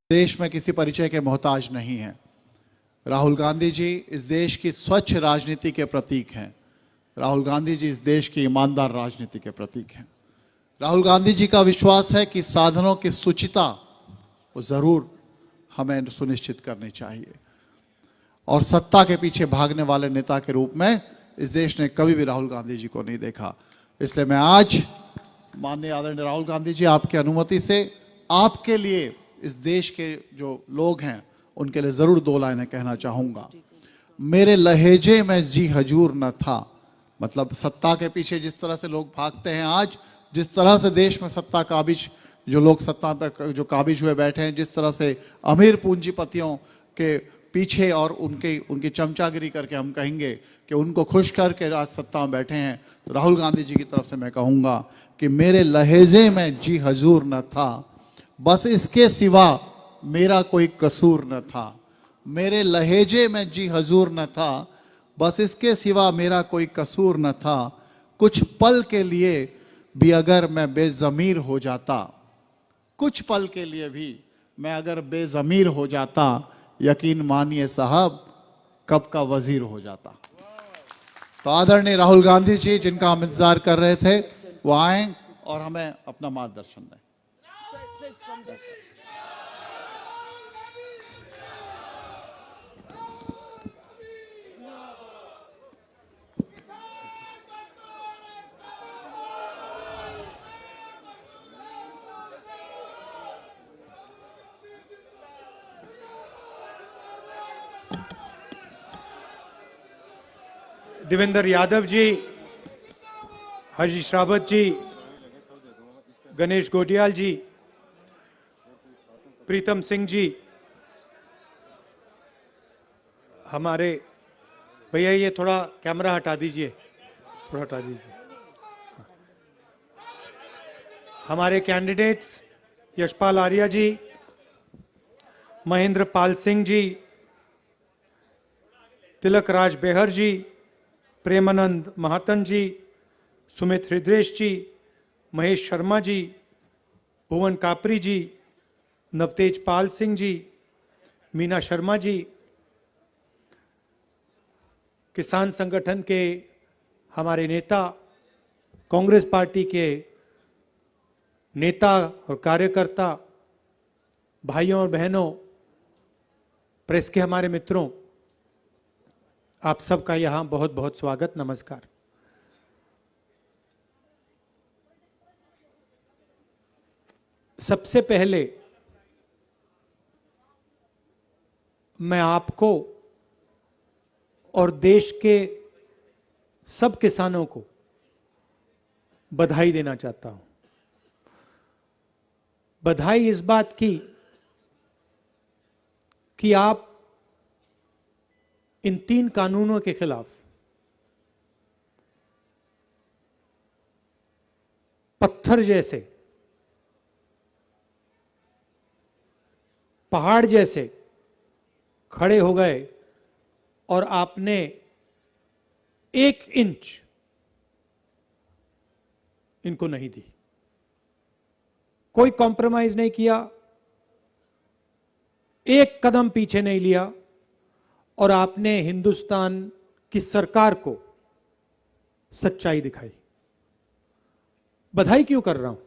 देश में किसी परिचय के मोहताज नहीं है। राहुल गांधी जी इस देश की स्वच्छ राजनीति के प्रतीक हैं। राहुल गांधी जी इस देश की ईमानदार राजनीति के प्रतीक हैं। राहुल गांधी जी का विश्वास है कि साधनों की सूचिता वो जरूर हमें सुनिश्चित करनी चाहिए, और सत्ता के पीछे भागने वाले नेता के रूप में इस देश ने कभी भी राहुल गांधी जी को नहीं देखा। इसलिए मैं आज माननीय आदरणीय राहुल गांधी जी, आपकी अनुमति से आपके लिए इस देश के जो लोग हैं उनके लिए जरूर 2 लाइनें कहना चाहूंगा। मेरे लहेजे में जी हजूर न था, मतलब सत्ता के पीछे जिस तरह से लोग भागते हैं, आज जिस तरह से देश में सत्ता काबिज, जो लोग सत्ता पर जो काबिज हुए बैठे हैं, जिस तरह से अमीर पूंजीपतियों के पीछे और उनकी चमचागिरी करके हम कहेंगे कि उनको खुश करके आज सत्ता में बैठे हैं, तो राहुल गांधी जी की तरफ से मैं कहूंगा कि मेरे लहेजे में जी हजूर न था, बस इसके सिवा मेरा कोई कसूर न था। मेरे लहेजे में जी हजूर न था, बस इसके सिवा मेरा कोई कसूर न था। कुछ पल के लिए भी अगर मैं बेजमीर हो जाता, कुछ पल के लिए भी मैं अगर बेजमीर हो जाता, यकीन मानिए साहब कब का वजीर हो जाता। तो आदरणीय राहुल गांधी जी, जिनका हम इंतजार कर रहे थे, वो आए और हमें अपना मार्गदर्शन दें। देवेंद्र यादव जी, हरीश रावत जी, गणेश गोटियाल जी, प्रीतम सिंह जी, हमारे भैया ये थोड़ा कैमरा हटा दीजिए, थोड़ा हटा दीजिए। हमारे कैंडिडेट्स यशपाल आर्या जी, महेंद्र पाल सिंह जी, तिलक राज बेहर जी, प्रेमानंद महातन जी, सुमित हृदयेश जी, महेश शर्मा जी, भुवन कापरी जी, नवतेज पाल सिंह जी, मीना शर्मा जी, किसान संगठन के हमारे नेता, कांग्रेस पार्टी के नेता और कार्यकर्ता, भाइयों और बहनों, प्रेस के हमारे मित्रों, आप सबका यहां बहुत बहुत स्वागत, नमस्कार। सबसे पहले मैं आपको और देश के सब किसानों को बधाई देना चाहता हूं। बधाई इस बात की कि आप इन 3 कानूनों के खिलाफ पत्थर जैसे, पहाड़ जैसे खड़े हो गए और आपने 1 इंच इनको नहीं दी, कोई कॉम्प्रोमाइज नहीं किया, 1 कदम पीछे नहीं लिया, और आपने हिंदुस्तान की सरकार को सच्चाई दिखाई। बधाई क्यों कर रहा हूं?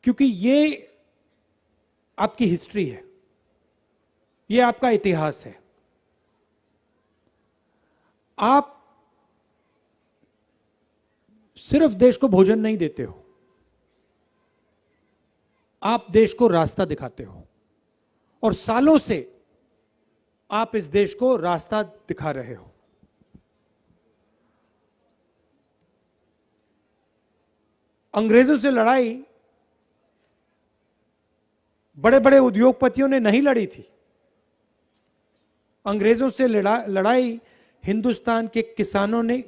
क्योंकि ये आपकी हिस्ट्री है, ये आपका इतिहास है। आप सिर्फ देश को भोजन नहीं देते हो, आप देश को रास्ता दिखाते हो, और सालों से आप इस देश को रास्ता दिखा रहे हो। अंग्रेजों से लड़ाई बड़े बड़े उद्योगपतियों ने नहीं लड़ी थी, अंग्रेजों से लड़ाई हिंदुस्तान के किसानों ने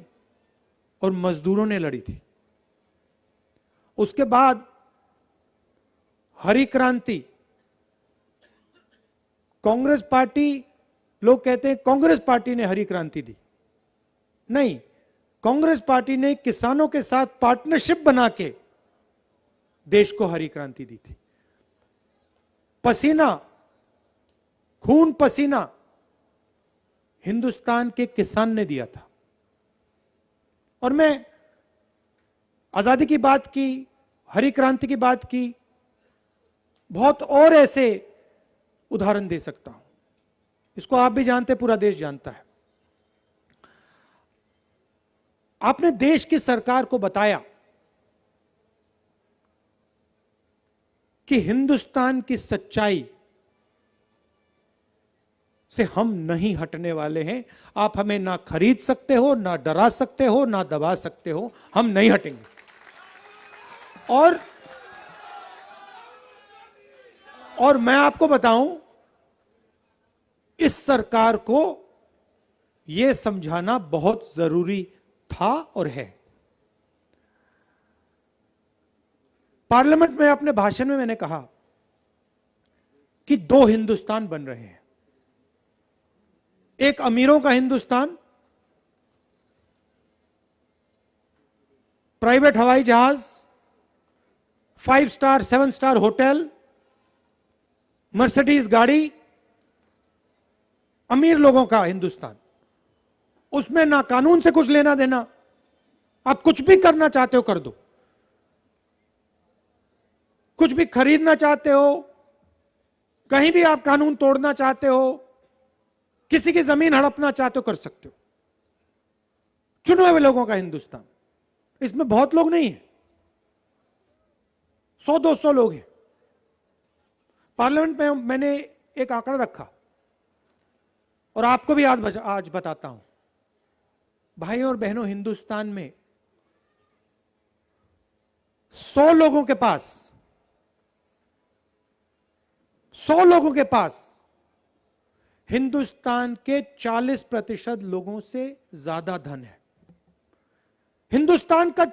और मजदूरों ने लड़ी थी। उसके बाद हरी क्रांति, कांग्रेस पार्टी, लोग कहते हैं कांग्रेस पार्टी ने हरी क्रांति दी, नहीं, कांग्रेस पार्टी ने किसानों के साथ पार्टनरशिप बना के देश को हरी क्रांति दी थी। पसीना खून पसीना हिंदुस्तान के किसान ने दिया था। और मैं आजादी की बात की, हरी क्रांति की बात की, बहुत और ऐसे उदाहरण दे सकता हूं। इसको आप भी जानते, पूरा देश जानता है। आपने देश की सरकार को बताया कि हिंदुस्तान की सच्चाई से हम नहीं हटने वाले हैं। आप हमें ना खरीद सकते हो, ना डरा सकते हो, ना दबा सकते हो, हम नहीं हटेंगे। और मैं आपको बताऊं, इस सरकार को यह समझाना बहुत जरूरी था और है। पार्लियामेंट में अपने भाषण में मैंने कहा कि दो हिंदुस्तान बन रहे हैं। एक अमीरों का हिंदुस्तान, प्राइवेट हवाई जहाज, 5 स्टार 7 स्टार होटल, मर्सिडीज गाड़ी, अमीर लोगों का हिंदुस्तान। उसमें ना कानून से कुछ लेना देना, आप कुछ भी करना चाहते हो कर दो, कुछ भी खरीदना चाहते हो, कहीं भी आप कानून तोड़ना चाहते हो, किसी की जमीन हड़पना चाहते हो कर सकते हो। चुने हुए लोगों का हिंदुस्तान। इसमें बहुत लोग नहीं है, 100-200 लोग हैं। पार्लियामेंट में मैंने एक आंकड़ा रखा और आपको भी आज बताता हूं। भाइयों और बहनों, हिंदुस्तान में 100 लोगों के पास हिंदुस्तान के 40% लोगों से ज्यादा धन है। हिंदुस्तान के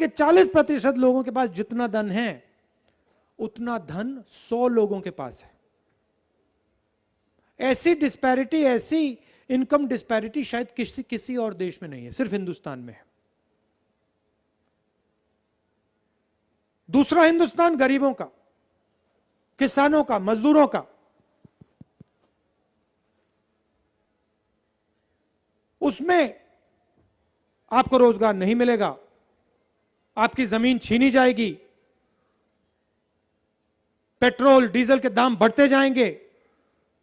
40% लोगों के पास जितना धन है, उतना धन 100 लोगों के पास है। ऐसी डिस्पैरिटी, ऐसी इनकम डिस्पैरिटी शायद किसी और देश में नहीं है, सिर्फ हिंदुस्तान में है। दूसरा हिंदुस्तान गरीबों का, किसानों का, मजदूरों का। उसमें आपको रोजगार नहीं मिलेगा, आपकी जमीन छीनी जाएगी, पेट्रोल डीजल के दाम बढ़ते जाएंगे,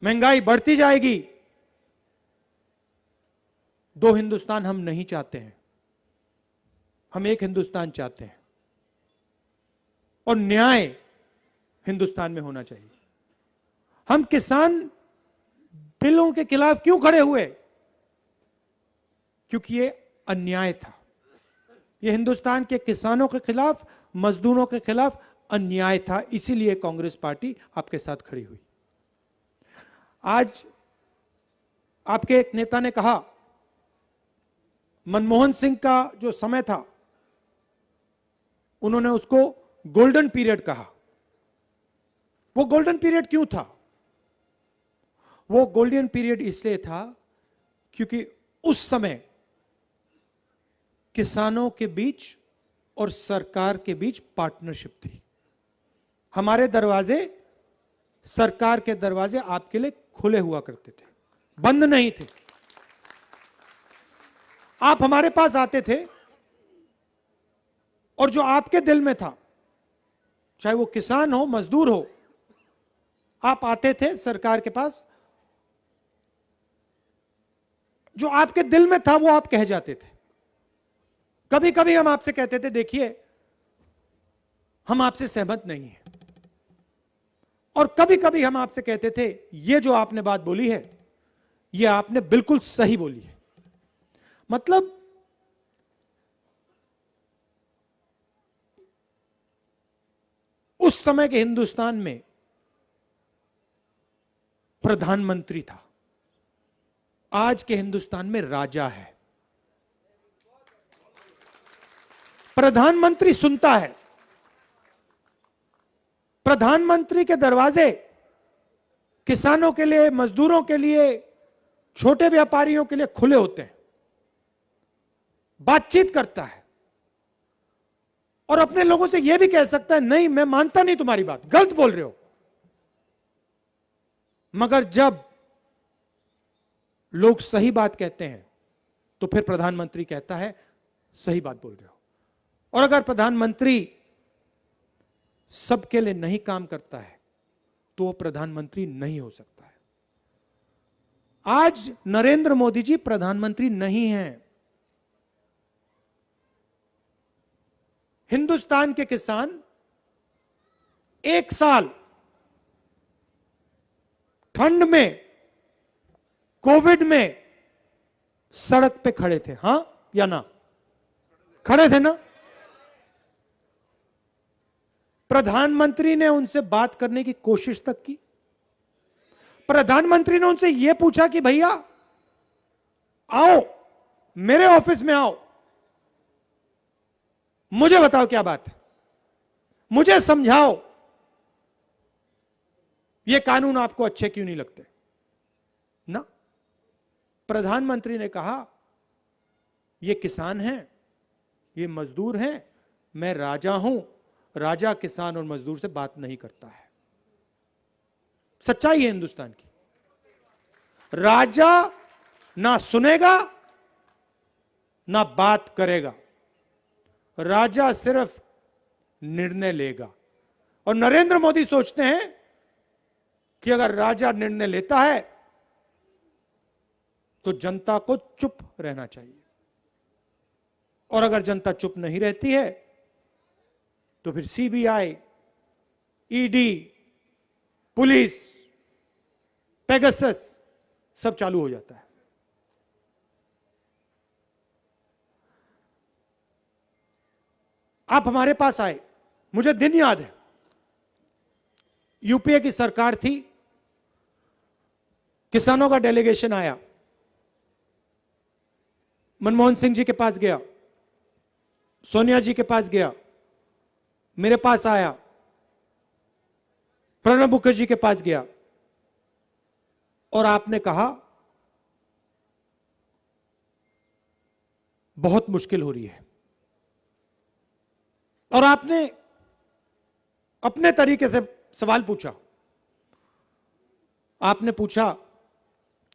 महंगाई बढ़ती जाएगी। दो हिंदुस्तान हम नहीं चाहते हैं, हम एक हिंदुस्तान चाहते हैं। और न्याय हिंदुस्तान में होना चाहिए। हम किसान बिलों के खिलाफ क्यों खड़े हुए? क्योंकि ये अन्याय था। ये हिंदुस्तान के किसानों के खिलाफ, मजदूरों के खिलाफ अन्याय था। इसीलिए कांग्रेस पार्टी आपके साथ खड़ी हुई। आज आपके एक नेता ने कहा, मनमोहन सिंह का जो समय था, उन्होंने उसको गोल्डन पीरियड कहा। वो गोल्डन पीरियड क्यों था? वो गोल्डन पीरियड इसलिए था क्योंकि उस समय किसानों के बीच और सरकार के बीच पार्टनरशिप थी। हमारे दरवाजे, सरकार के दरवाजे आपके लिए खुले हुआ करते थे, बंद नहीं थे। आप हमारे पास आते थे और जो आपके दिल में था, चाहे वो किसान हो, मजदूर हो, आप आते थे सरकार के पास, जो आपके दिल में था वो आप कह जाते थे। कभी कभी हम आपसे कहते थे, देखिए हम आपसे सहमत नहीं हैं, और कभी कभी हम आपसे कहते थे, ये जो आपने बात बोली है, ये आपने बिल्कुल सही बोली है। मतलब उस समय के हिंदुस्तान में प्रधानमंत्री था, आज के हिंदुस्तान में राजा है। प्रधानमंत्री सुनता है, प्रधानमंत्री के दरवाजे किसानों के लिए, मजदूरों के लिए, छोटे व्यापारियों के लिए खुले होते हैं, बातचीत करता है। और अपने लोगों से यह भी कह सकता है नहीं मैं मानता नहीं तुम्हारी बात, गलत बोल रहे हो। मगर जब लोग सही बात कहते हैं तो फिर प्रधानमंत्री कहता है सही बात बोल रहे हो। और अगर प्रधानमंत्री सबके लिए नहीं काम करता है तो वो प्रधानमंत्री नहीं हो सकता है। आज नरेंद्र मोदी जी प्रधानमंत्री नहीं हैं। हिंदुस्तान के किसान एक साल ठंड में, कोविड में सड़क पे खड़े थे, हां या ना? खड़े थे ना? प्रधानमंत्री ने उनसे बात करने की कोशिश तक की। प्रधानमंत्री ने उनसे यह पूछा कि भैया आओ मेरे ऑफिस में आओ, मुझे बताओ क्या बात है, मुझे समझाओ ये कानून आपको अच्छे क्यों नहीं लगते ना? प्रधानमंत्री ने कहा ये किसान हैं, ये मजदूर हैं, मैं राजा हूं, राजा किसान और मजदूर से बात नहीं करता है। सच्चाई है हिंदुस्तान की। राजा ना सुनेगा ना बात करेगा, राजा सिर्फ निर्णय लेगा। और नरेंद्र मोदी सोचते हैं कि अगर राजा निर्णय लेता है तो जनता को चुप रहना चाहिए, और अगर जनता चुप नहीं रहती है तो फिर सीबीआई, ईडी, पुलिस, पेगासस सब चालू हो जाता है। आप हमारे पास आए, मुझे दिन याद है, यूपीए की सरकार थी, किसानों का डेलीगेशन आया, मनमोहन सिंह जी के पास गया, सोनिया जी के पास गया, मेरे पास आया, प्रणब मुखर्जी के पास गया, और आपने कहा बहुत मुश्किल हो रही है। और आपने अपने तरीके से सवाल पूछा। आपने पूछा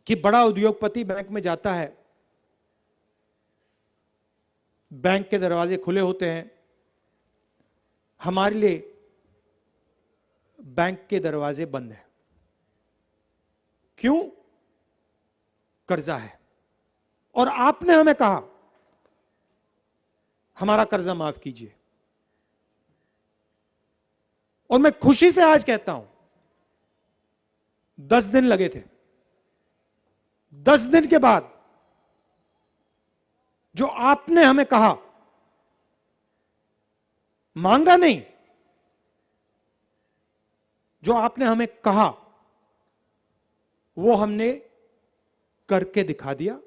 कि बड़ा उद्योगपति बैंक में जाता है, बैंक के दरवाजे खुले होते हैं, हमारे लिए बैंक के दरवाजे बंद हैं, क्यों? कर्जा है। और आपने हमें कहा हमारा कर्जा माफ कीजिए। और मैं खुशी से आज कहता हूं 10 दिन लगे थे, 10 दिन के बाद जो आपने हमें कहा, मांगा नहीं, जो आपने हमें कहा वो हमने करके दिखा दिया।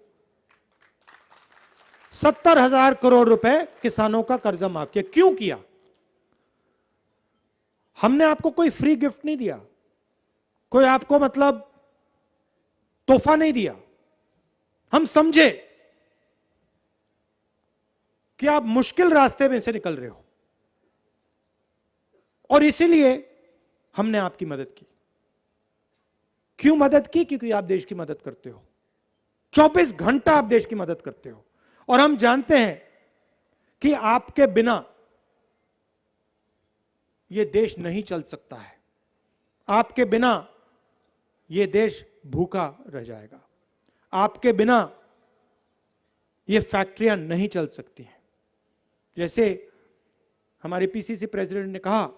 70,000 करोड़ रुपए किसानों का कर्जा माफ किया। क्यों किया? हमने आपको कोई फ्री गिफ्ट नहीं दिया, कोई आपको मतलब तोहफा नहीं दिया। हम समझे कि आप मुश्किल रास्ते में से निकल रहे हो, और इसीलिए हमने आपकी मदद की। क्यों मदद की? क्योंकि आप देश की मदद करते हो, 24 घंटा आप देश की मदद करते हो। और हम जानते हैं कि आपके बिना यह देश नहीं चल सकता है, आपके बिना यह देश भूखा रह जाएगा, आपके बिना यह फैक्ट्रियां नहीं चल सकती हैं। जैसे हमारे पीसीसी प्रेसिडेंट ने कहा,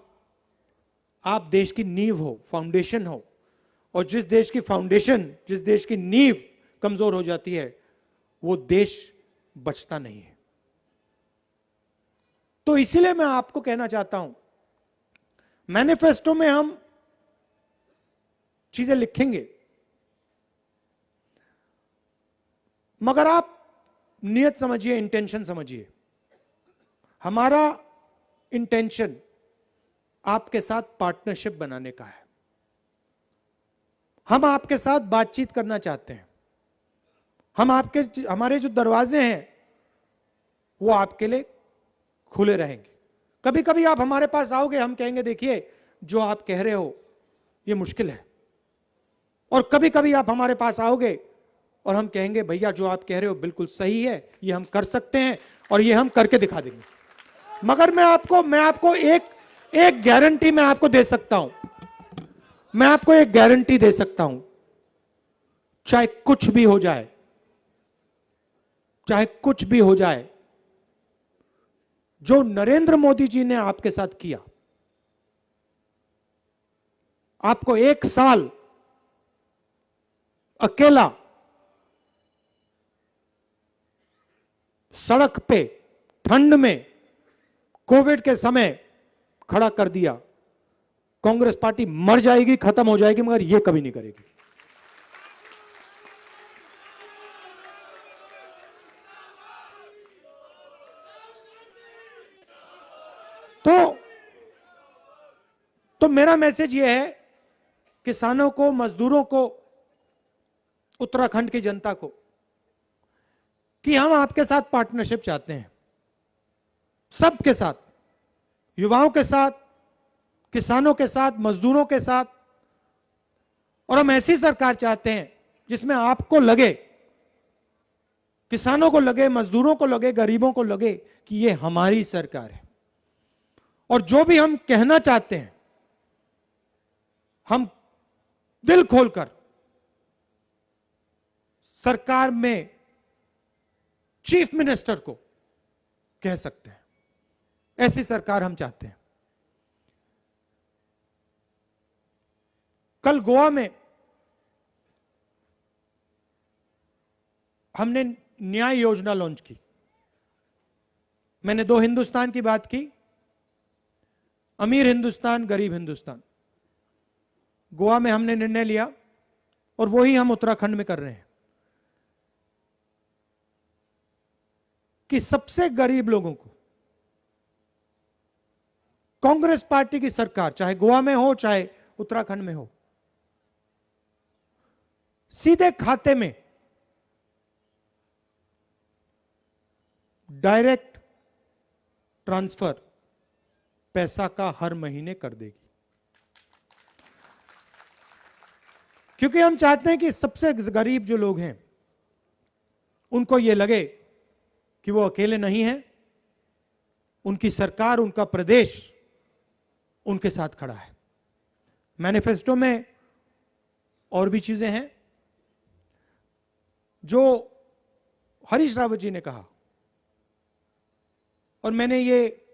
आप देश की नींव हो, फाउंडेशन हो, और जिस देश की फाउंडेशन, जिस देश की नींव कमजोर हो जाती है वो देश बचता नहीं है। तो इसीलिए मैं आपको कहना चाहता हूं, मैनिफेस्टो में हम चीजें लिखेंगे, मगर आप नियत समझिए, इंटेंशन समझिए। हमारा इंटेंशन आपके साथ पार्टनरशिप बनाने का है। हम आपके साथ बातचीत करना चाहते हैं। हमारे जो दरवाजे हैं वो आपके लिए खुले रहेंगे। कभी कभी आप हमारे पास आओगे, हम कहेंगे देखिए जो आप कह रहे हो ये मुश्किल है, और कभी कभी आप हमारे पास आओगे और हम कहेंगे भैया जो आप कह रहे हो बिल्कुल सही है, ये हम कर सकते हैं और ये हम करके दिखा देंगे। मगर मैं आपको एक गारंटी मैं आपको दे सकता हूं, मैं आपको एक गारंटी दे सकता हूं, चाहे कुछ भी हो जाए, चाहे कुछ भी हो जाए, जो नरेंद्र मोदी जी ने आपके साथ किया, आपको 1 साल अकेला सड़क पे ठंड में कोविड के समय खड़ा कर दिया। कांग्रेस पार्टी मर जाएगी, खत्म हो जाएगी, मगर यह कभी नहीं करेगी। तो मेरा मैसेज यह है किसानों को, मजदूरों को, उत्तराखंड की जनता को, कि हम आपके साथ पार्टनरशिप चाहते हैं, सबके साथ, युवाओं के साथ, किसानों के साथ, मजदूरों के साथ, और हम ऐसी सरकार चाहते हैं जिसमें आपको लगे, किसानों को लगे, मजदूरों को लगे, गरीबों को लगे कि ये हमारी सरकार है, और जो भी हम कहना चाहते हैं हम दिल खोलकर सरकार में चीफ मिनिस्टर को कह सकते हैं। ऐसी सरकार हम चाहते हैं। कल गोवा में हमने न्याय योजना लॉन्च की। मैंने 2 हिंदुस्तान की बात की, अमीर हिंदुस्तान, गरीब हिंदुस्तान। गोवा में हमने निर्णय लिया और वही हम उत्तराखंड में कर रहे हैं कि सबसे गरीब लोगों को कांग्रेस पार्टी की सरकार, चाहे गोवा में हो चाहे उत्तराखंड में हो, सीधे खाते में डायरेक्ट ट्रांसफर पैसा का हर महीने कर देगी। क्योंकि हम चाहते हैं कि सबसे गरीब जो लोग हैं उनको यह लगे कि वो अकेले नहीं हैं, उनकी सरकार, उनका प्रदेश उनके साथ खड़ा है। मैनिफेस्टो में और भी चीजें हैं जो हरीश रावत जी ने कहा, और मैंने ये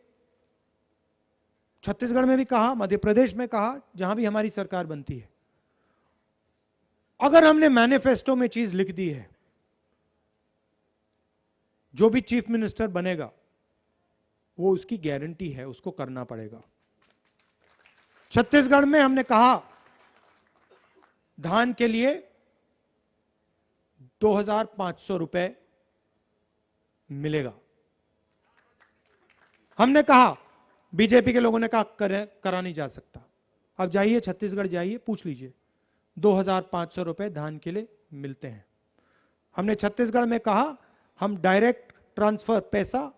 छत्तीसगढ़ में भी कहा, मध्य प्रदेश में कहा, जहां भी हमारी सरकार बनती है। अगर हमने मैनिफेस्टो में चीज लिख दी है, जो भी चीफ मिनिस्टर बनेगा वो उसकी गारंटी है, उसको करना पड़ेगा। छत्तीसगढ़ में हमने कहा धान के लिए 2500 रुपए मिलेगा। हमने कहा, बीजेपी के लोगों ने कहा करा नहीं जा सकता। अब जाइए छत्तीसगढ़, जाइए पूछ लीजिए, 2500 रुपए धान के लिए मिलते हैं। हमने छत्तीसगढ़ में कहा हम डायरेक्ट ट्रांसफर पैसा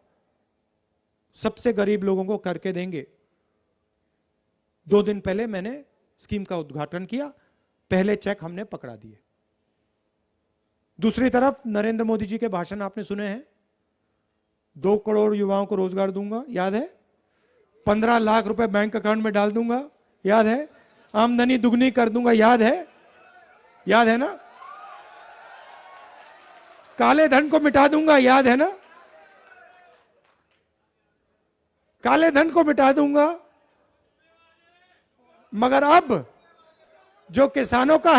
सबसे गरीब लोगों को करके देंगे। 2 दिन पहले मैंने स्कीम का उद्घाटन किया, पहले चेक हमने पकड़ा दिए। दूसरी तरफ नरेंद्र मोदी जी के भाषण आपने सुने हैं, 2 करोड़ युवाओं को रोजगार दूंगा, याद है, 15 लाख रुपए बैंक अकाउंट में डाल दूंगा, याद है, आमदनी दुगनी कर दूंगा, याद है ना, काले धन को मिटा दूंगा, याद है ना, काले धन को मिटा दूंगा। मगर अब जो किसानों का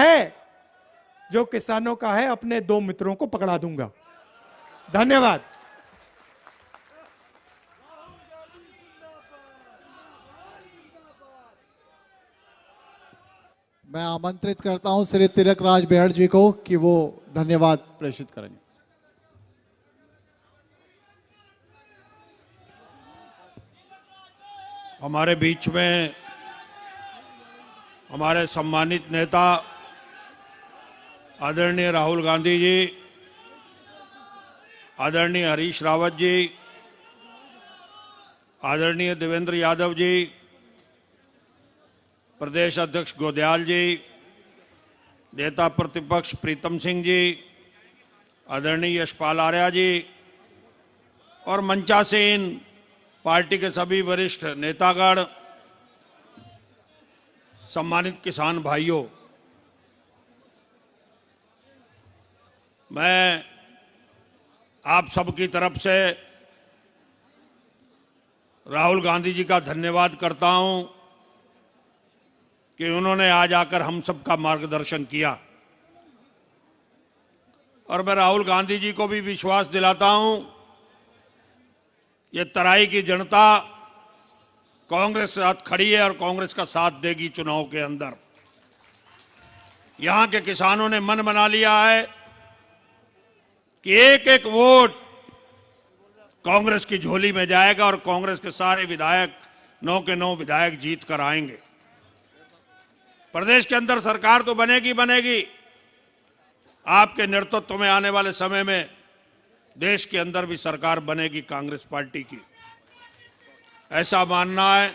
है अपने 2 मित्रों को पकड़ा दूंगा। धन्यवाद। मैं आमंत्रित करता हूं श्री तिलक राज बेहड़ जी को कि वो धन्यवाद प्रेषित करेंगे। हमारे बीच में हमारे सम्मानित नेता आदरणीय राहुल गांधी जी, आदरणीय हरीश रावत जी, आदरणीय देवेंद्र यादव जी, प्रदेश अध्यक्ष गोदयाल जी, नेता प्रतिपक्ष प्रीतम सिंह जी, आदरणीय यशपाल आर्या जी और मंचासीन पार्टी के सभी वरिष्ठ नेतागण, सम्मानित किसान भाइयों, मैं आप सबकी तरफ से राहुल गांधी जी का धन्यवाद करता हूं कि उन्होंने आज आकर हम सबका मार्गदर्शन किया। और मैं राहुल गांधी जी को भी विश्वास दिलाता हूं, ये तराई की जनता कांग्रेस के साथ खड़ी है और कांग्रेस का साथ देगी चुनाव के अंदर। यहां के किसानों ने मन बना लिया है कि एक एक वोट कांग्रेस की झोली में जाएगा और कांग्रेस के सारे विधायक 9 के 9 विधायक जीत कर आएंगे। प्रदेश के अंदर सरकार तो बनेगी बनेगी, आपके नेतृत्व में आने वाले समय में देश के अंदर भी सरकार बनेगी कांग्रेस पार्टी की, ऐसा मानना है।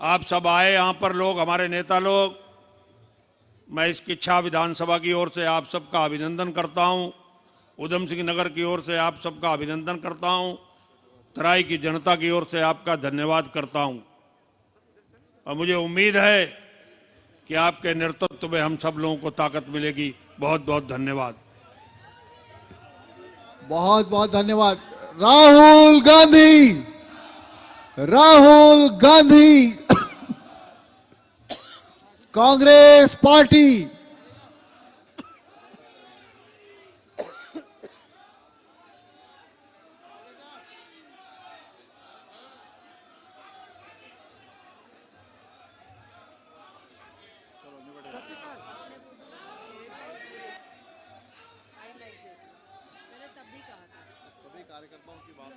आप सब आए यहां पर लोग, हमारे नेता लोग, मैं इस किच्छा विधानसभा की ओर से आप सबका अभिनंदन करता हूं, उधम सिंह नगर की ओर से आप सबका अभिनंदन करता हूं, तराई की जनता की ओर से आपका धन्यवाद करता हूं। और मुझे उम्मीद है कि आपके नेतृत्व में हम सब लोगों को ताकत मिलेगी। बहुत बहुत धन्यवाद। बहुत बहुत धन्यवाद। राहुल गांधी, राहुल गांधी, कांग्रेस पार्टी। मैंने तब भी कहा था, सभी कार्यकर्ताओं की बात